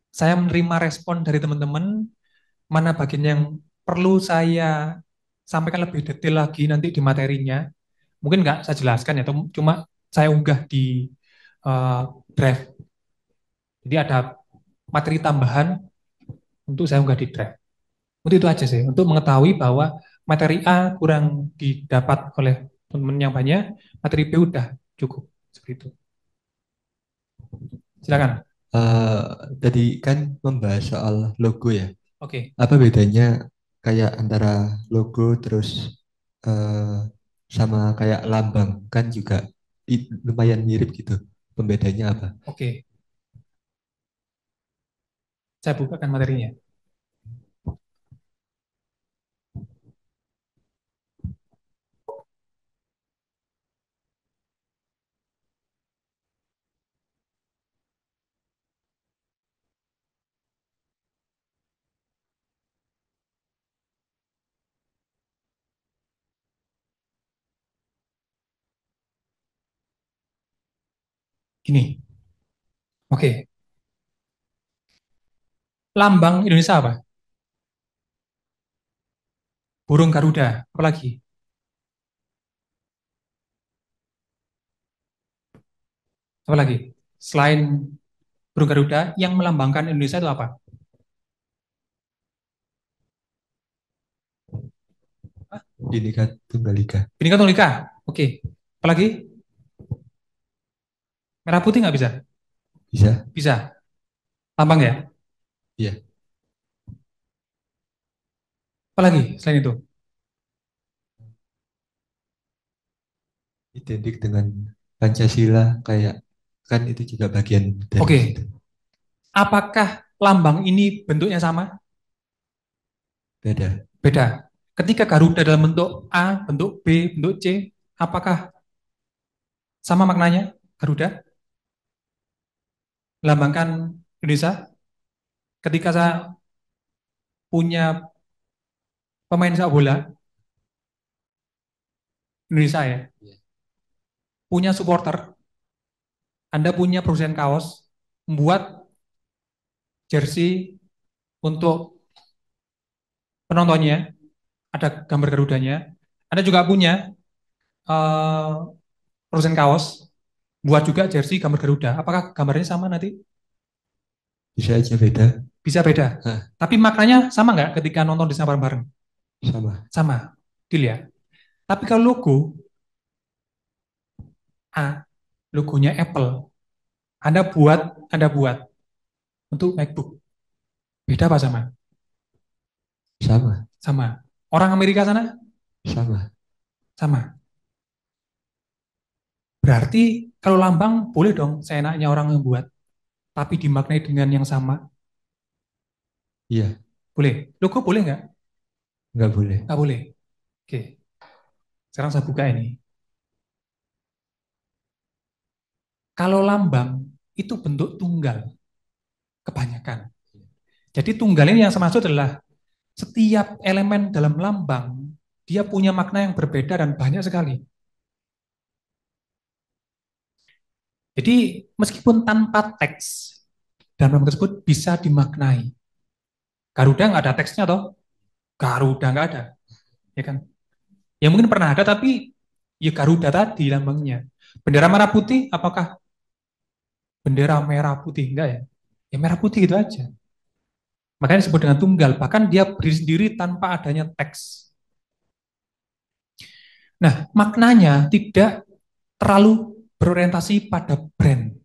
saya menerima respon dari teman-teman, mana bagian yang perlu saya sampaikan lebih detail lagi nanti di materinya. Mungkin nggak saya jelaskan ya, cuma saya unggah di eh, drive. Jadi ada materi tambahan untuk saya unggah di drive. Untuk itu aja sih, untuk mengetahui bahwa materi A kurang didapat oleh teman-teman yang banyak, materi B udah cukup. Seperti itu. Silakan. Eh, Tadi kan membahas soal logo ya. Oke. Apa bedanya kayak antara logo terus eh, sama kayak lambang kan juga lumayan mirip gitu. Pembedanya apa? Oke. Saya bukakan materinya. Gini. Oke. Lambang Indonesia apa? Burung Garuda. Apalagi? Apalagi? Selain burung Garuda, yang melambangkan Indonesia itu apa? Bhinneka Tunggal Ika. Bhinneka Tunggal Ika. Oke. Apalagi? Merah putih nggak bisa? Bisa? Bisa. Lambang ya? Iya. Apalagi selain itu? Identik dengan Pancasila kayak kan itu juga bagian dari Oke. situ. Apakah lambang ini bentuknya sama? Beda. Beda. Ketika Garuda dalam bentuk A, bentuk B, bentuk C, apakah sama maknanya? Garuda melambangkan Indonesia. Ketika saya punya pemain sepak bola Indonesia ya, Iya. punya supporter, Anda punya produsen kaos, membuat jersey untuk penontonnya, ada gambar Garudanya. Anda juga punya eh, produsen kaos, buat juga jersey gambar Garuda. Apakah gambarnya sama nanti? Bisa aja beda. Bisa beda. Hah, Tapi maknanya sama nggak ketika nonton di sana bareng-bareng? sama. Sama. Deal ya. Tapi kalau logo A, logonya Apple, Anda buat untuk MacBook. Beda apa sama? Sama. Sama. Orang Amerika sana? Sama. Sama. Berarti kalau lambang boleh dong seenaknya orang yang buat, tapi dimaknai dengan yang sama. Iya, Boleh. Logo boleh nggak? nggak boleh. Nggak boleh. Oke, sekarang saya buka ini. Kalau lambang itu bentuk tunggal, kebanyakan. Jadi tunggal ini yang saya maksud adalah setiap elemen dalam lambang, dia punya makna yang berbeda dan banyak sekali. Jadi meskipun tanpa teks, dalam lambang tersebut bisa dimaknai. Garuda nggak ada teksnya toh? Garuda nggak ada, ya kan? Ya mungkin pernah ada tapi ya Garuda tadi lambangnya. Bendera merah putih, apakah bendera merah putih? Enggak ya? Ya merah putih gitu aja. Makanya disebut dengan tunggal. Bahkan dia berdiri sendiri tanpa adanya teks. Nah, maknanya tidak terlalu berorientasi pada brand.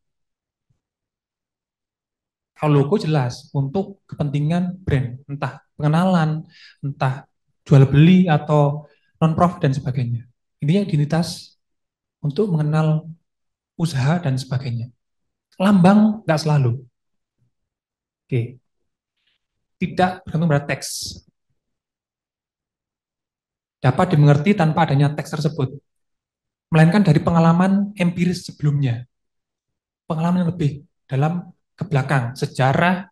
Kalau logo jelas untuk kepentingan brand, entah pengenalan, entah jual beli atau non profit dan sebagainya. Intinya identitas untuk mengenal usaha dan sebagainya. Lambang nggak selalu. Oke, tidak bergantung pada teks. Dapat dimengerti tanpa adanya teks tersebut, melainkan dari pengalaman empiris sebelumnya, pengalaman yang lebih dalam ke belakang, sejarah,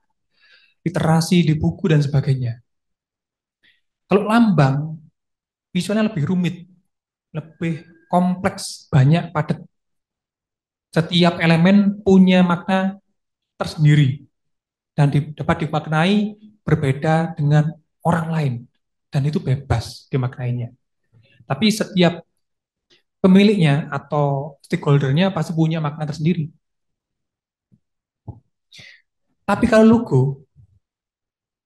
literasi di buku dan sebagainya. Kalau lambang, visualnya lebih rumit, lebih kompleks, banyak padat. Setiap elemen punya makna tersendiri dan dapat dimaknai berbeda dengan orang lain dan itu bebas dimaknainya. Tapi setiap pemiliknya atau stakeholdernya pasti punya makna tersendiri. Tapi kalau logo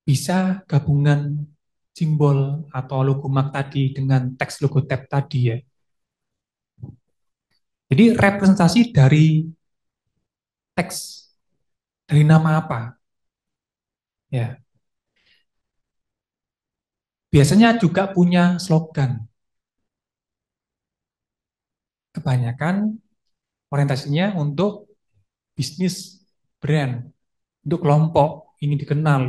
bisa gabungan simbol atau logo mark tadi dengan teks logo tab tadi ya. Jadi representasi dari teks dari nama apa ya. Biasanya juga punya slogan. Kebanyakan orientasinya untuk bisnis brand, untuk kelompok ingin dikenal,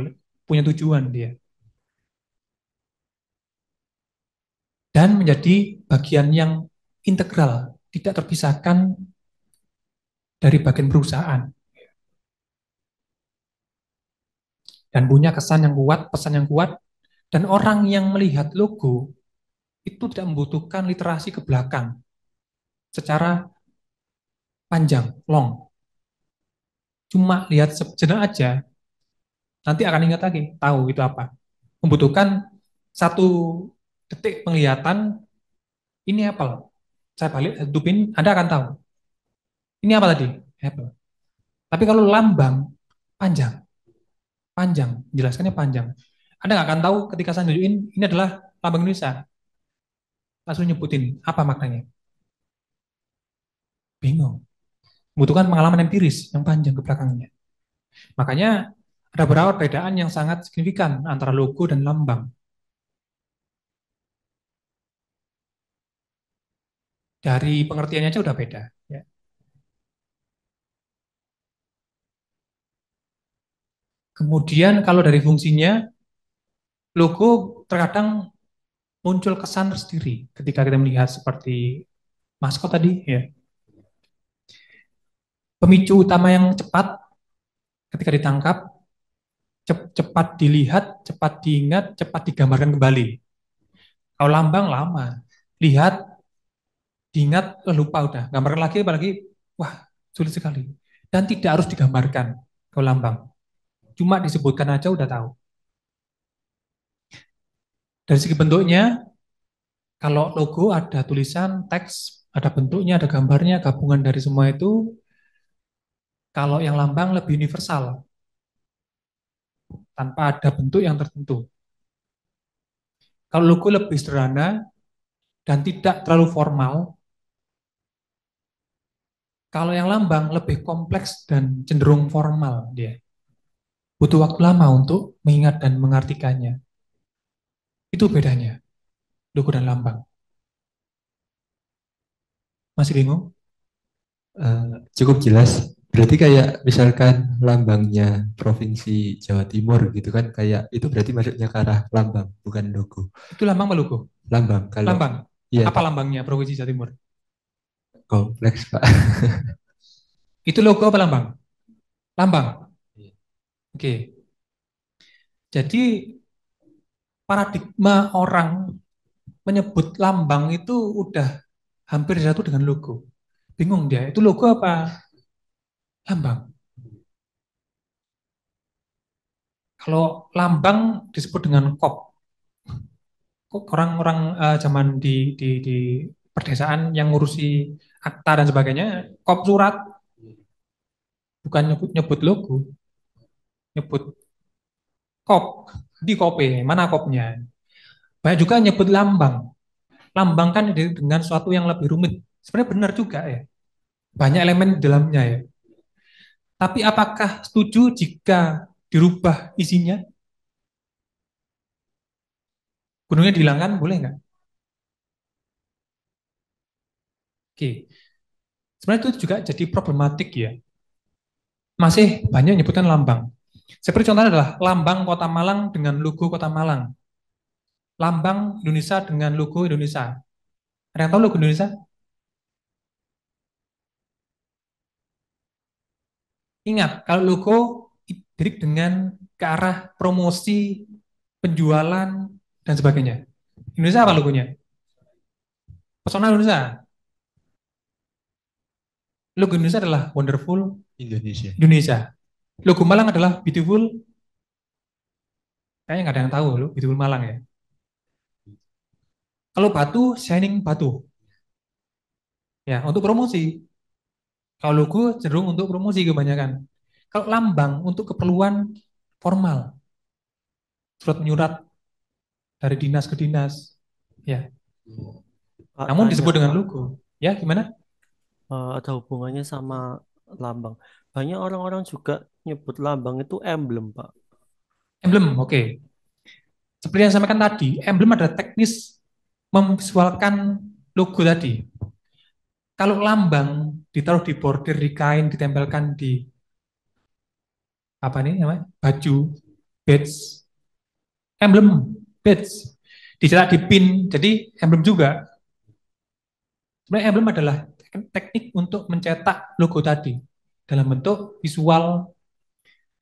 punya tujuan dia. Dan menjadi bagian yang integral, tidak terpisahkan dari bagian perusahaan. Dan punya kesan yang kuat, pesan yang kuat, dan orang yang melihat logo itu tidak membutuhkan literasi ke belakang secara panjang, long. Cuma lihat sejenak aja, nanti akan ingat lagi, tahu itu apa. Membutuhkan satu detik penglihatan, ini Apple. Saya balik, hidupin, Anda akan tahu. Ini apa tadi? Apple. Tapi kalau lambang, panjang. Panjang, jelaskannya panjang. Anda nggak akan tahu ketika saya nunjukin, ini adalah lambang Indonesia. Langsung nyebutin, apa maknanya. Bingung. Membutuhkan pengalaman empiris yang panjang ke belakangnya. Makanya ada beberapa perbedaan yang sangat signifikan antara logo dan lambang. Dari pengertiannya aja udah beda. Ya. Kemudian kalau dari fungsinya, logo terkadang muncul kesan tersendiri ketika kita melihat seperti maskot tadi. Ya. Pemicu utama yang cepat ketika ditangkap, cepat dilihat, cepat diingat, cepat digambarkan kembali. Kalau lambang lama, lihat, diingat, lupa udah. Gambarkan lagi, apalagi, wah sulit sekali. Dan tidak harus digambarkan kalau lambang. Cuma disebutkan aja udah tahu. Dari segi bentuknya, kalau logo ada tulisan, teks, ada bentuknya, ada gambarnya, gabungan dari semua itu. Kalau yang lambang lebih universal, tanpa ada bentuk yang tertentu. Kalau logo lebih sederhana dan tidak terlalu formal, kalau yang lambang lebih kompleks dan cenderung formal dia. Butuh waktu lama untuk mengingat dan mengartikannya. Itu bedanya, logo dan lambang. Masih bingung? Cukup jelas. Berarti kayak misalkan lambangnya Provinsi Jawa Timur gitu kan, kayak itu berarti masuknya ke arah lambang, bukan logo. Itu lambang Maluku. Lambang, kalau Lambang. iya Apa lambangnya Provinsi Jawa Timur? kompleks Pak. Itu logo apa lambang? Lambang. Oke. Jadi paradigma orang menyebut lambang itu udah hampir satu dengan logo. Bingung dia, itu logo apa lambang? Kalau lambang disebut dengan kop. Kok orang-orang zaman di pedesaan yang ngurusi akta dan sebagainya, kop surat, bukan nyebut logo, nyebut kop. Di kope, mana kopnya? Banyak juga nyebut lambang. Lambang kan dengan sesuatu yang lebih rumit. Sebenarnya benar juga ya. Banyak elemen di dalamnya ya. Tapi apakah setuju jika dirubah isinya? Gunungnya dihilangkan, boleh nggak? Oke. Sebenarnya itu juga jadi problematik ya. Masih banyak nyebutan lambang. Seperti contohnya adalah lambang Kota Malang dengan logo Kota Malang. Lambang Indonesia dengan logo Indonesia. Ada yang tahu logo Indonesia? Ingat, kalau logo identik dengan ke arah promosi, penjualan, dan sebagainya. Indonesia apa logonya? Pesona Indonesia. Logo Indonesia adalah Wonderful Indonesia. Indonesia. Logo Malang adalah Beautiful. Kayaknya nggak ada yang tahu loh, Beautiful Malang ya. Kalau Batu, Shining Batu. Ya, untuk promosi. Kalau logo cenderung untuk promosi kebanyakan. Kalau lambang untuk keperluan formal, surat menyurat dari dinas ke dinas. Ya, Pak, namun tanya disebut dengan Pak, logo. Ya, gimana? ada hubungannya sama lambang. Banyak orang-orang juga nyebut lambang itu emblem, Pak. Emblem, oke. Seperti yang saya sampaikan tadi, emblem adalah teknis memvisualkan logo tadi. Kalau lambang ditaruh di bordir di kain, ditempelkan di apa nih namanya? Baju, badge, emblem, badge. Dicetak di pin, jadi emblem juga. Sebenarnya emblem adalah teknik untuk mencetak logo tadi dalam bentuk visual,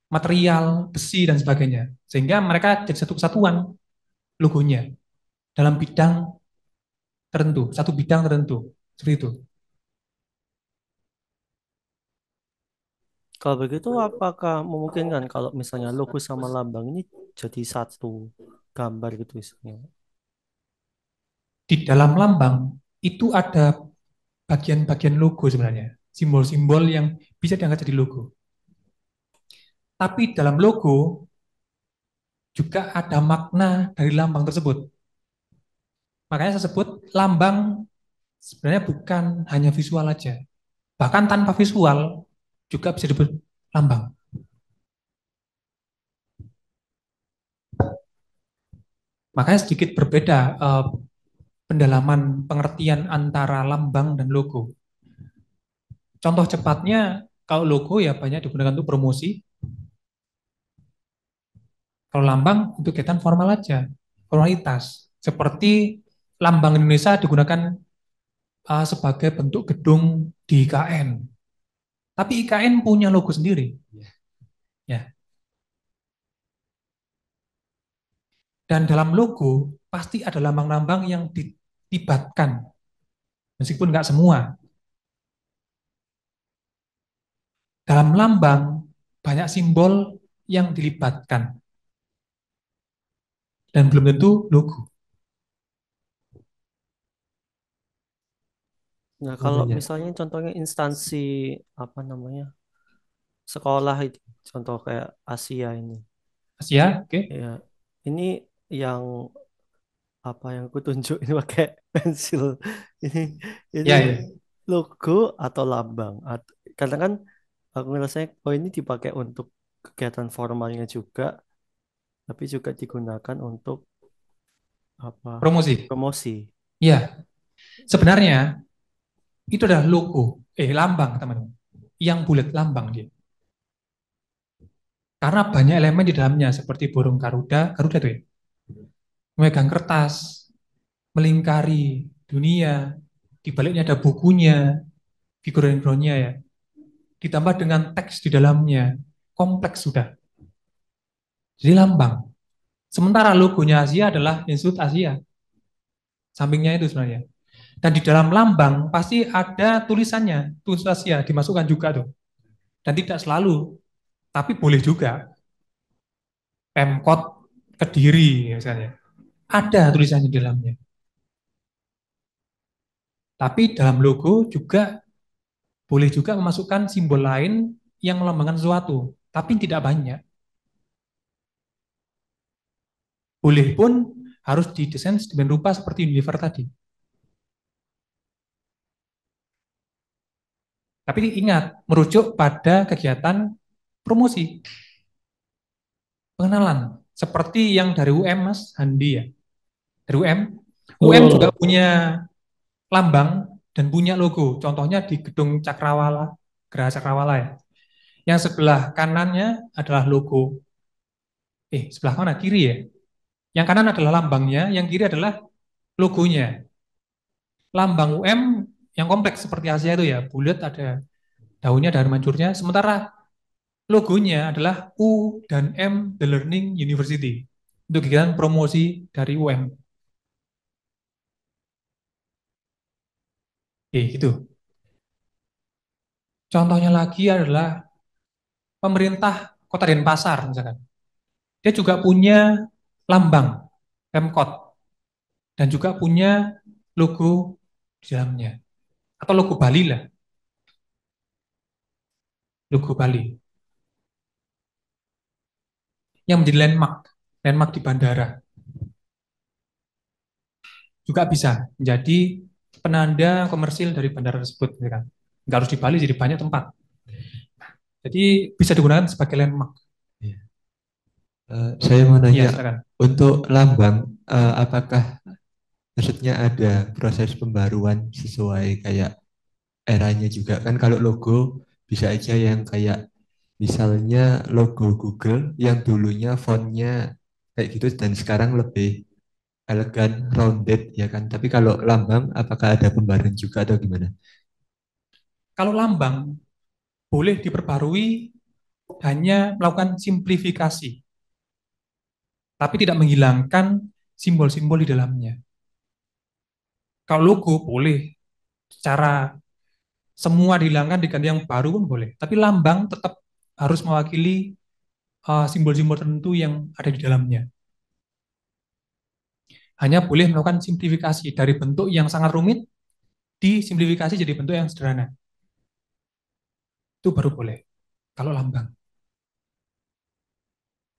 material, besi dan sebagainya. Sehingga mereka jadi satu kesatuan logonya dalam bidang tertentu, satu bidang tertentu. Seperti itu. Kalau begitu, apakah memungkinkan kalau misalnya logo sama lambang ini jadi satu gambar gitu misalnya? Di dalam lambang itu ada bagian-bagian logo sebenarnya, simbol-simbol yang bisa diangkat jadi logo. Tapi dalam logo juga ada makna dari lambang tersebut. Makanya saya sebut lambang sebenarnya bukan hanya visual aja. Bahkan tanpa visual juga bisa disebut lambang. Makanya sedikit berbeda pendalaman pengertian antara lambang dan logo. Contoh cepatnya, kalau logo ya banyak digunakan untuk promosi, kalau lambang untuk kegiatan formal aja, formalitas. Seperti lambang Indonesia digunakan sebagai bentuk gedung di IKN. Tapi IKN punya logo sendiri. Ya. Dan dalam logo pasti ada lambang-lambang yang dilibatkan. Meskipun nggak semua. Dalam lambang banyak simbol yang dilibatkan. Dan belum tentu logo. Nah, Oh, kalau banyak. misalnya contohnya instansi apa namanya sekolah itu, contoh kayak Asia ini, Asia, oke. ya ini yang apa yang aku tunjuk ini pakai pensil ini itu Ya, ya. logo atau lambang? Karena kan aku ngerasanya oh ini dipakai untuk kegiatan formalnya juga, tapi juga digunakan untuk apa Promosi. promosi. Ya, sebenarnya itu adalah logo. Lambang teman-teman. Yang bulat lambang dia. Karena banyak elemen di dalamnya seperti burung Garuda, Garuda tuh ya, memegang kertas, melingkari dunia, di baliknya ada bukunya, figuran-figurannya ya, ditambah dengan teks di dalamnya, kompleks sudah. Jadi lambang. Sementara logonya Asia adalah Institut Asia, sampingnya itu sebenarnya. Dan di dalam lambang pasti ada tulisannya, tulis Asia dimasukkan juga tuh. Dan tidak selalu, tapi boleh juga. Pemkot Kediri misalnya. Ada tulisannya di dalamnya. Tapi dalam logo juga boleh juga memasukkan simbol lain yang melambangkan sesuatu, tapi tidak banyak. Boleh pun harus didesain sedemikian rupa seperti Unilever tadi. Tapi ingat, merujuk pada kegiatan promosi, pengenalan. Seperti yang dari UM, Mas Handi ya. Dari UM. UM juga punya lambang dan punya logo. Contohnya di Gedung Cakrawala, Geraha Cakrawala ya. Yang sebelah kanannya adalah logo. Sebelah mana? Kiri ya. Yang kanan adalah lambangnya, yang kiri adalah logonya. Lambang UM yang kompleks seperti Asia itu ya, bulat ada daunnya dan mancurnya. Sementara logonya adalah U dan M The Learning University. Untuk kegiatan promosi dari UM. Gitu. Contohnya lagi adalah pemerintah Kota Denpasar misalkan. Dia juga punya lambang Pemkot dan juga punya logo di dalamnya. Atau logo Bali lah, logo Bali. Yang menjadi landmark di bandara. Juga bisa menjadi penanda komersil dari bandara tersebut. Ya kan? Nggak harus di Bali, jadi banyak tempat. Jadi bisa digunakan sebagai landmark. Saya mau Iya, nanya, silakan. untuk lambang, apakah maksudnya ada proses pembaruan sesuai kayak eranya juga? Kan kalau logo bisa aja yang kayak misalnya logo Google yang dulunya fontnya kayak gitu dan sekarang lebih elegan, rounded ya kan. Tapi kalau lambang apakah ada pembaruan juga atau gimana? Kalau lambang boleh diperbarui hanya melakukan simplifikasi, tapi tidak menghilangkan simbol-simbol di dalamnya. Kalau logo boleh secara semua dihilangkan diganti yang baru pun boleh, tapi lambang tetap harus mewakili simbol-simbol tertentu yang ada di dalamnya. Hanya boleh melakukan simplifikasi dari bentuk yang sangat rumit disimplifikasi jadi bentuk yang sederhana. Itu baru boleh kalau lambang.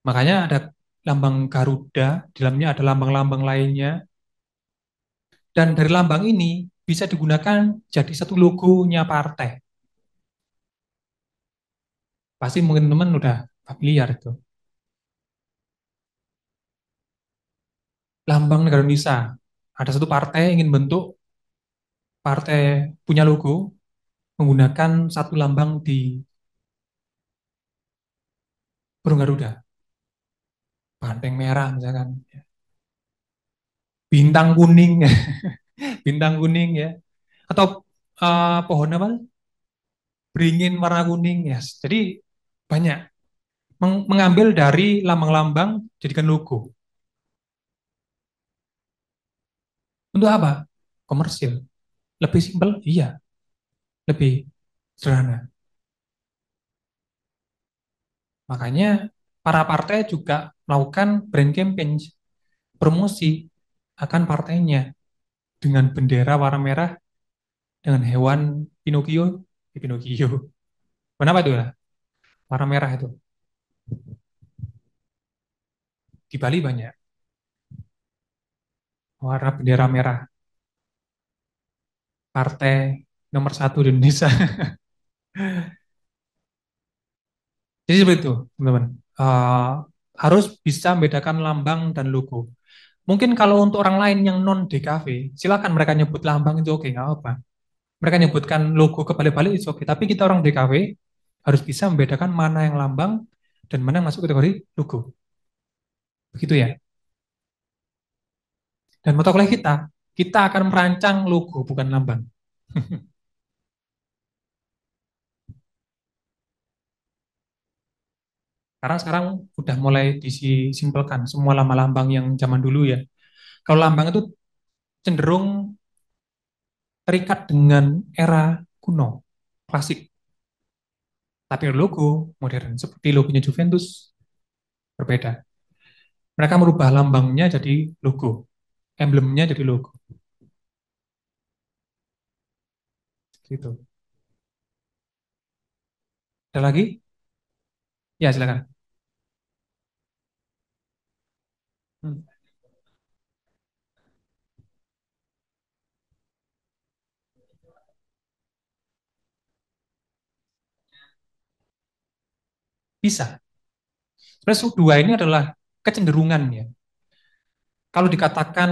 Makanya ada lambang Garuda, di dalamnya ada lambang-lambang lainnya, dan dari lambang ini bisa digunakan jadi satu logonya partai. Pasti mungkin teman udah familiar itu. Lambang negara Indonesia. Ada satu partai yang ingin bentuk partai punya logo menggunakan satu lambang di burung Garuda. Banteng merah misalkan. Bintang kuning, bintang kuning ya. Atau pohon apa? Beringin warna kuning ya. Jadi banyak mengambil dari lambang-lambang jadikan logo. Untuk apa? Komersil. Lebih simpel? Iya. Lebih sederhana. Makanya para partai juga melakukan brand campaign, promosi akan partainya dengan bendera warna merah dengan hewan Pinocchio, Pinocchio. Kenapa itu lah? Warna merah itu. Di Bali banyak warna bendera merah. Partai nomor satu di Indonesia. Jadi seperti itu, teman-teman. Harus bisa membedakan lambang dan logo. Mungkin kalau untuk orang lain yang non DKV, silakan mereka nyebut lambang itu oke, nggak apa. Mereka nyebutkan logo kebalik-balik itu oke, tapi kita orang DKW harus bisa membedakan mana yang lambang dan mana yang masuk kategori logo. Begitu ya. Dan mata kuliah kita akan merancang logo bukan lambang. Karena sekarang udah mulai disimpelkan semua lambang-lambang yang zaman dulu ya. Kalau lambang itu cenderung terikat dengan era kuno, klasik. Tapi logo modern seperti logonya Juventus berbeda. Mereka merubah lambangnya jadi logo, emblemnya jadi logo. Gitu. Ada lagi? Ya, silakan. Hmm. Bisa. Terus dua ini adalah kecenderungan ya. Kalau dikatakan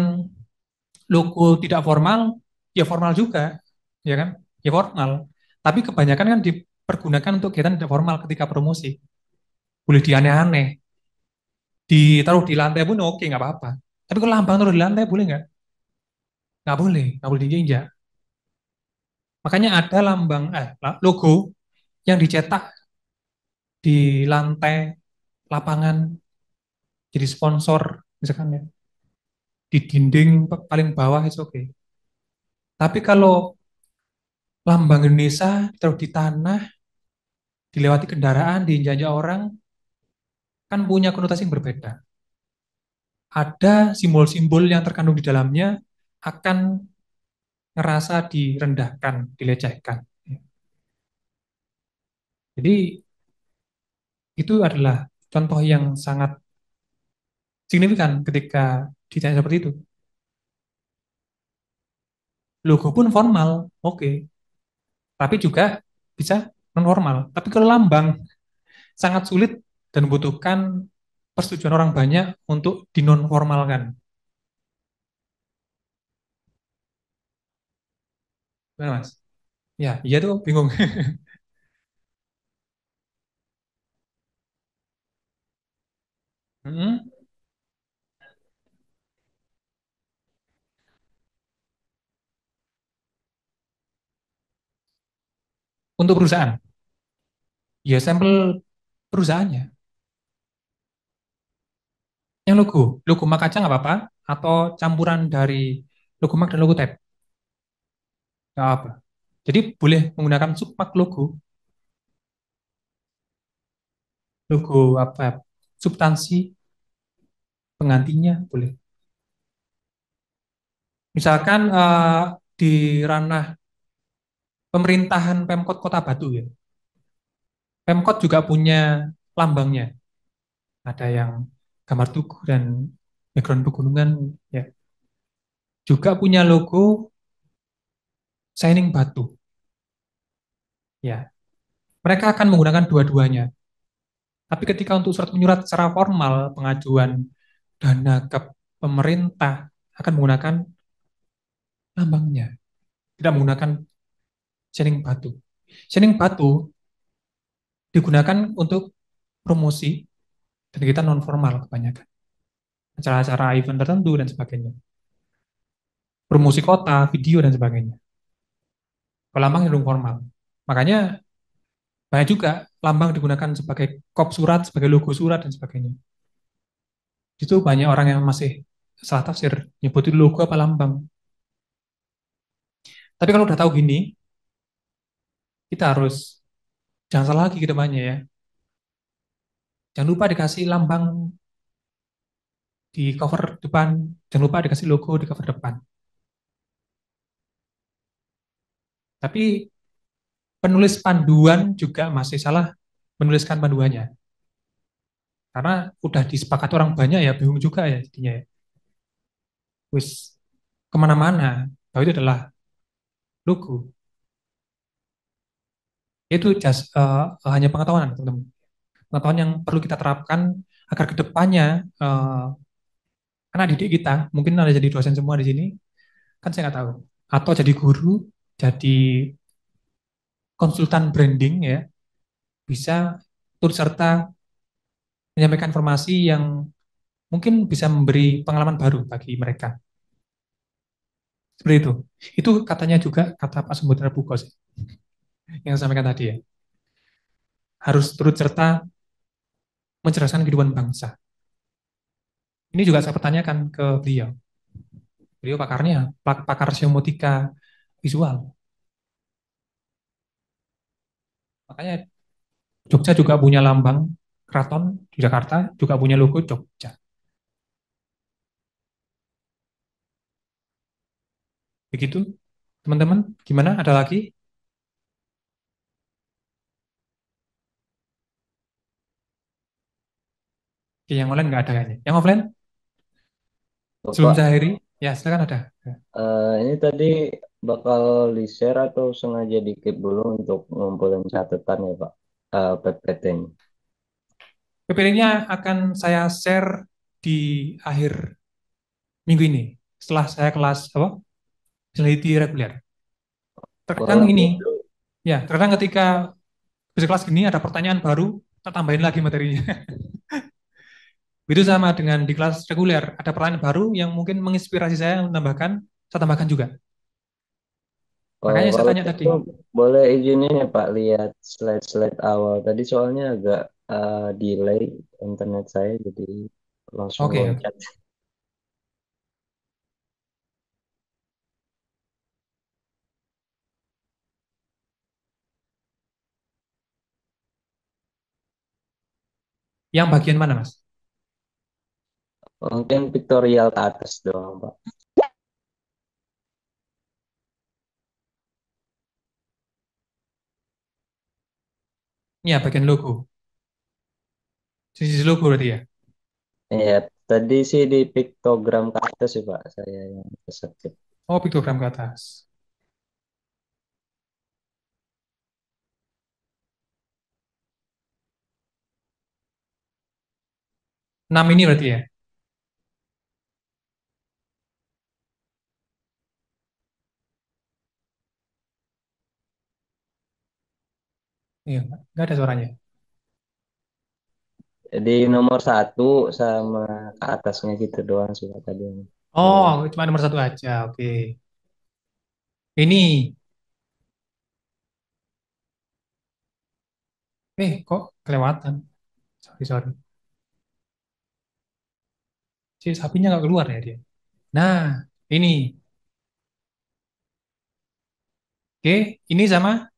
logo tidak formal, ya formal juga, ya kan? Ya formal. Tapi kebanyakan kan dipergunakan untuk kegiatan tidak formal ketika promosi. Boleh di aneh-aneh, ditaruh di lantai pun oke, nggak apa-apa. Tapi kalau lambang taruh di lantai boleh nggak? Nggak boleh diinjak. Makanya ada logo yang dicetak di lantai lapangan jadi sponsor, misalkan ya, di dinding paling bawah itu oke. Tapi kalau lambang Indonesia ditaruh di tanah, dilewati kendaraan, diinjak orang, kan punya konotasi yang berbeda. Ada simbol-simbol yang terkandung di dalamnya akan ngerasa direndahkan, dilecehkan. Jadi itu adalah contoh yang sangat signifikan ketika ditanya seperti itu. Logo pun formal, oke. Tapi juga bisa non formal. Tapi kalau lambang sangat sulit dan membutuhkan persetujuan orang banyak untuk dinon formalkan. Gimana, Mas? Ya, iya tuh bingung. Mm-mm. Untuk perusahaan, ya sampel perusahaannya. Yang logo Mak aja nggak apa-apa, atau campuran dari logo Mak dan logo Tab, nggak apa. Jadi boleh menggunakan submak logo apa, substansi penggantinya boleh. Misalkan di ranah pemerintahan Pemkot Kota Batu ya, Pemkot juga punya lambangnya. Ada yang gambar tugu dan background pegunungan ya. Juga punya logo Shining Batu. Ya, mereka akan menggunakan dua-duanya. Tapi ketika untuk surat menyurat secara formal pengajuan dana ke pemerintah akan menggunakan lambangnya, tidak menggunakan Shining Batu. Shining Batu digunakan untuk promosi dan kita non formal kebanyakan. Acara-acara event tertentu dan sebagainya. Promosi kota, video dan sebagainya. Kalau lambang cenderung formal. Makanya banyak juga lambang digunakan sebagai kop surat, sebagai logo surat, dan sebagainya. Itu banyak orang yang masih salah tafsir, nyebutin logo apa lambang. Tapi kalau udah tahu gini, kita harus jangan salah lagi ke depannya ya. Jangan lupa dikasih lambang di cover depan, jangan lupa dikasih logo di cover depan. Tapi penulis panduan juga masih salah menuliskan panduannya. Karena udah disepakati orang banyak ya, bingung juga ya jadinya ya. Wis kemana-mana, bahwa itu adalah logo. Itu hanya pengetahuan, teman-teman. Pengetahuan yang perlu kita terapkan agar kedepannya anak didik kita, mungkin ada jadi dosen semua di sini, kan saya nggak tahu, atau jadi guru, jadi konsultan branding ya, bisa turut serta menyampaikan informasi yang mungkin bisa memberi pengalaman baru bagi mereka. Seperti itu. Itu katanya juga kata Pak Sembodra Bugos yang saya sampaikan tadi ya. Harus turut serta mencerdaskan kehidupan bangsa. Ini juga saya pertanyakan ke beliau. Beliau pakarnya, pakar semiotika visual. Makanya Jogja juga punya lambang keraton di Jakarta, juga punya logo Jogja. Begitu, teman-teman. Gimana? Ada lagi? Oke, yang online nggak ada kayaknya. Yang offline? Sebelum Bapak, saya akhiri, ya silakan ada. ini tadi bakal di-share atau sengaja dikit dulu untuk ngumpulin catatan ya Pak, PPT-nya. PPT-nya akan saya share di akhir minggu ini, setelah saya kelas apa? Peneliti reguler. Terkadang Kalau ini, gitu, ya, terkadang ketika besok kelas gini ada pertanyaan baru, kita tambahin lagi materinya. Itu sama dengan di kelas reguler, ada pertanyaan baru yang mungkin menginspirasi saya menambahkan, saya tambahkan juga. Makanya saya kalau tanya tadi, gitu boleh izinin ya Pak lihat slide-slide awal tadi soalnya agak delay internet saya jadi langsung oke, oke. loncat. Yang bagian mana, Mas? Mungkin pictorial ke atas doang Pak. Ini ya bagian logo. Sisi logo berarti ya. Iya, tadi sih di piktogram ke atas sih Pak, saya yang kesekip. Oh, piktogram ke atas. 6 ini berarti ya. Iya, nggak ada suaranya. Jadi nomor satu sama ke atasnya gitu doang sih Pak tadi. Oh, Boleh. cuma nomor satu aja. Oke. Ini, kok kelewatan? Sorry, sorry. Si sapinya nggak keluar ya dia. Nah, ini. Oke, ini sama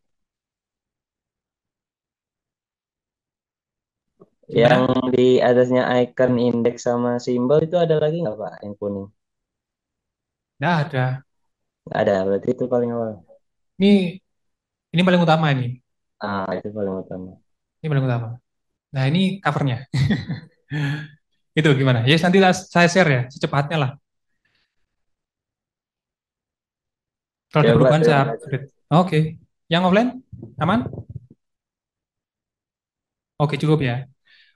Yang gimana? di atasnya icon indeks sama simbol itu ada lagi nggak Pak yang kuning? Nggak ada. Nggak ada, berarti itu paling awal. Ini paling utama ini. Ah, itu paling utama. Ini paling utama. Nah, ini covernya. Itu gimana? Ya, nanti saya share ya, secepatnya lah. Kalau ada Ya Pak, perubahan saya terima update. kasih. Oke. Yang offline? Aman? Oke, cukup ya.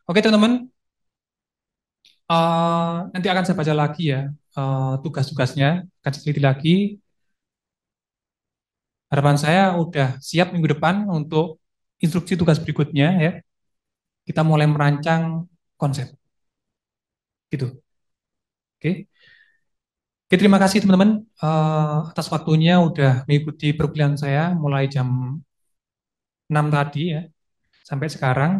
Oke, teman-teman. Nanti akan saya baca lagi ya tugas-tugasnya. Akan saya teliti lagi. Harapan saya udah siap minggu depan untuk instruksi tugas berikutnya ya. Kita mulai merancang konsep. Gitu. Oke. Oke, terima kasih teman-teman atas waktunya udah mengikuti perkuliahan saya mulai jam 6 tadi ya sampai sekarang.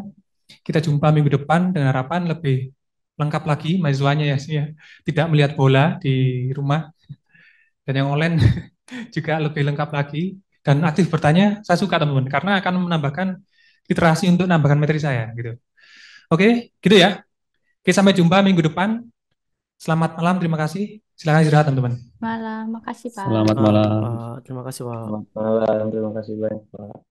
Kita jumpa minggu depan dengan harapan lebih lengkap lagi mahasiswanya ya, sih ya. Tidak melihat bola di rumah dan yang online juga lebih lengkap lagi dan aktif bertanya. Saya suka teman-teman karena akan menambahkan literasi untuk menambahkan materi saya gitu. Oke, gitu ya. Oke, sampai jumpa minggu depan. Selamat malam, terima kasih. Silakan istirahat teman-teman. Malam, makasih Pak. Selamat malam. Terima kasih Pak. Selamat malam, terima kasih banyak Pak.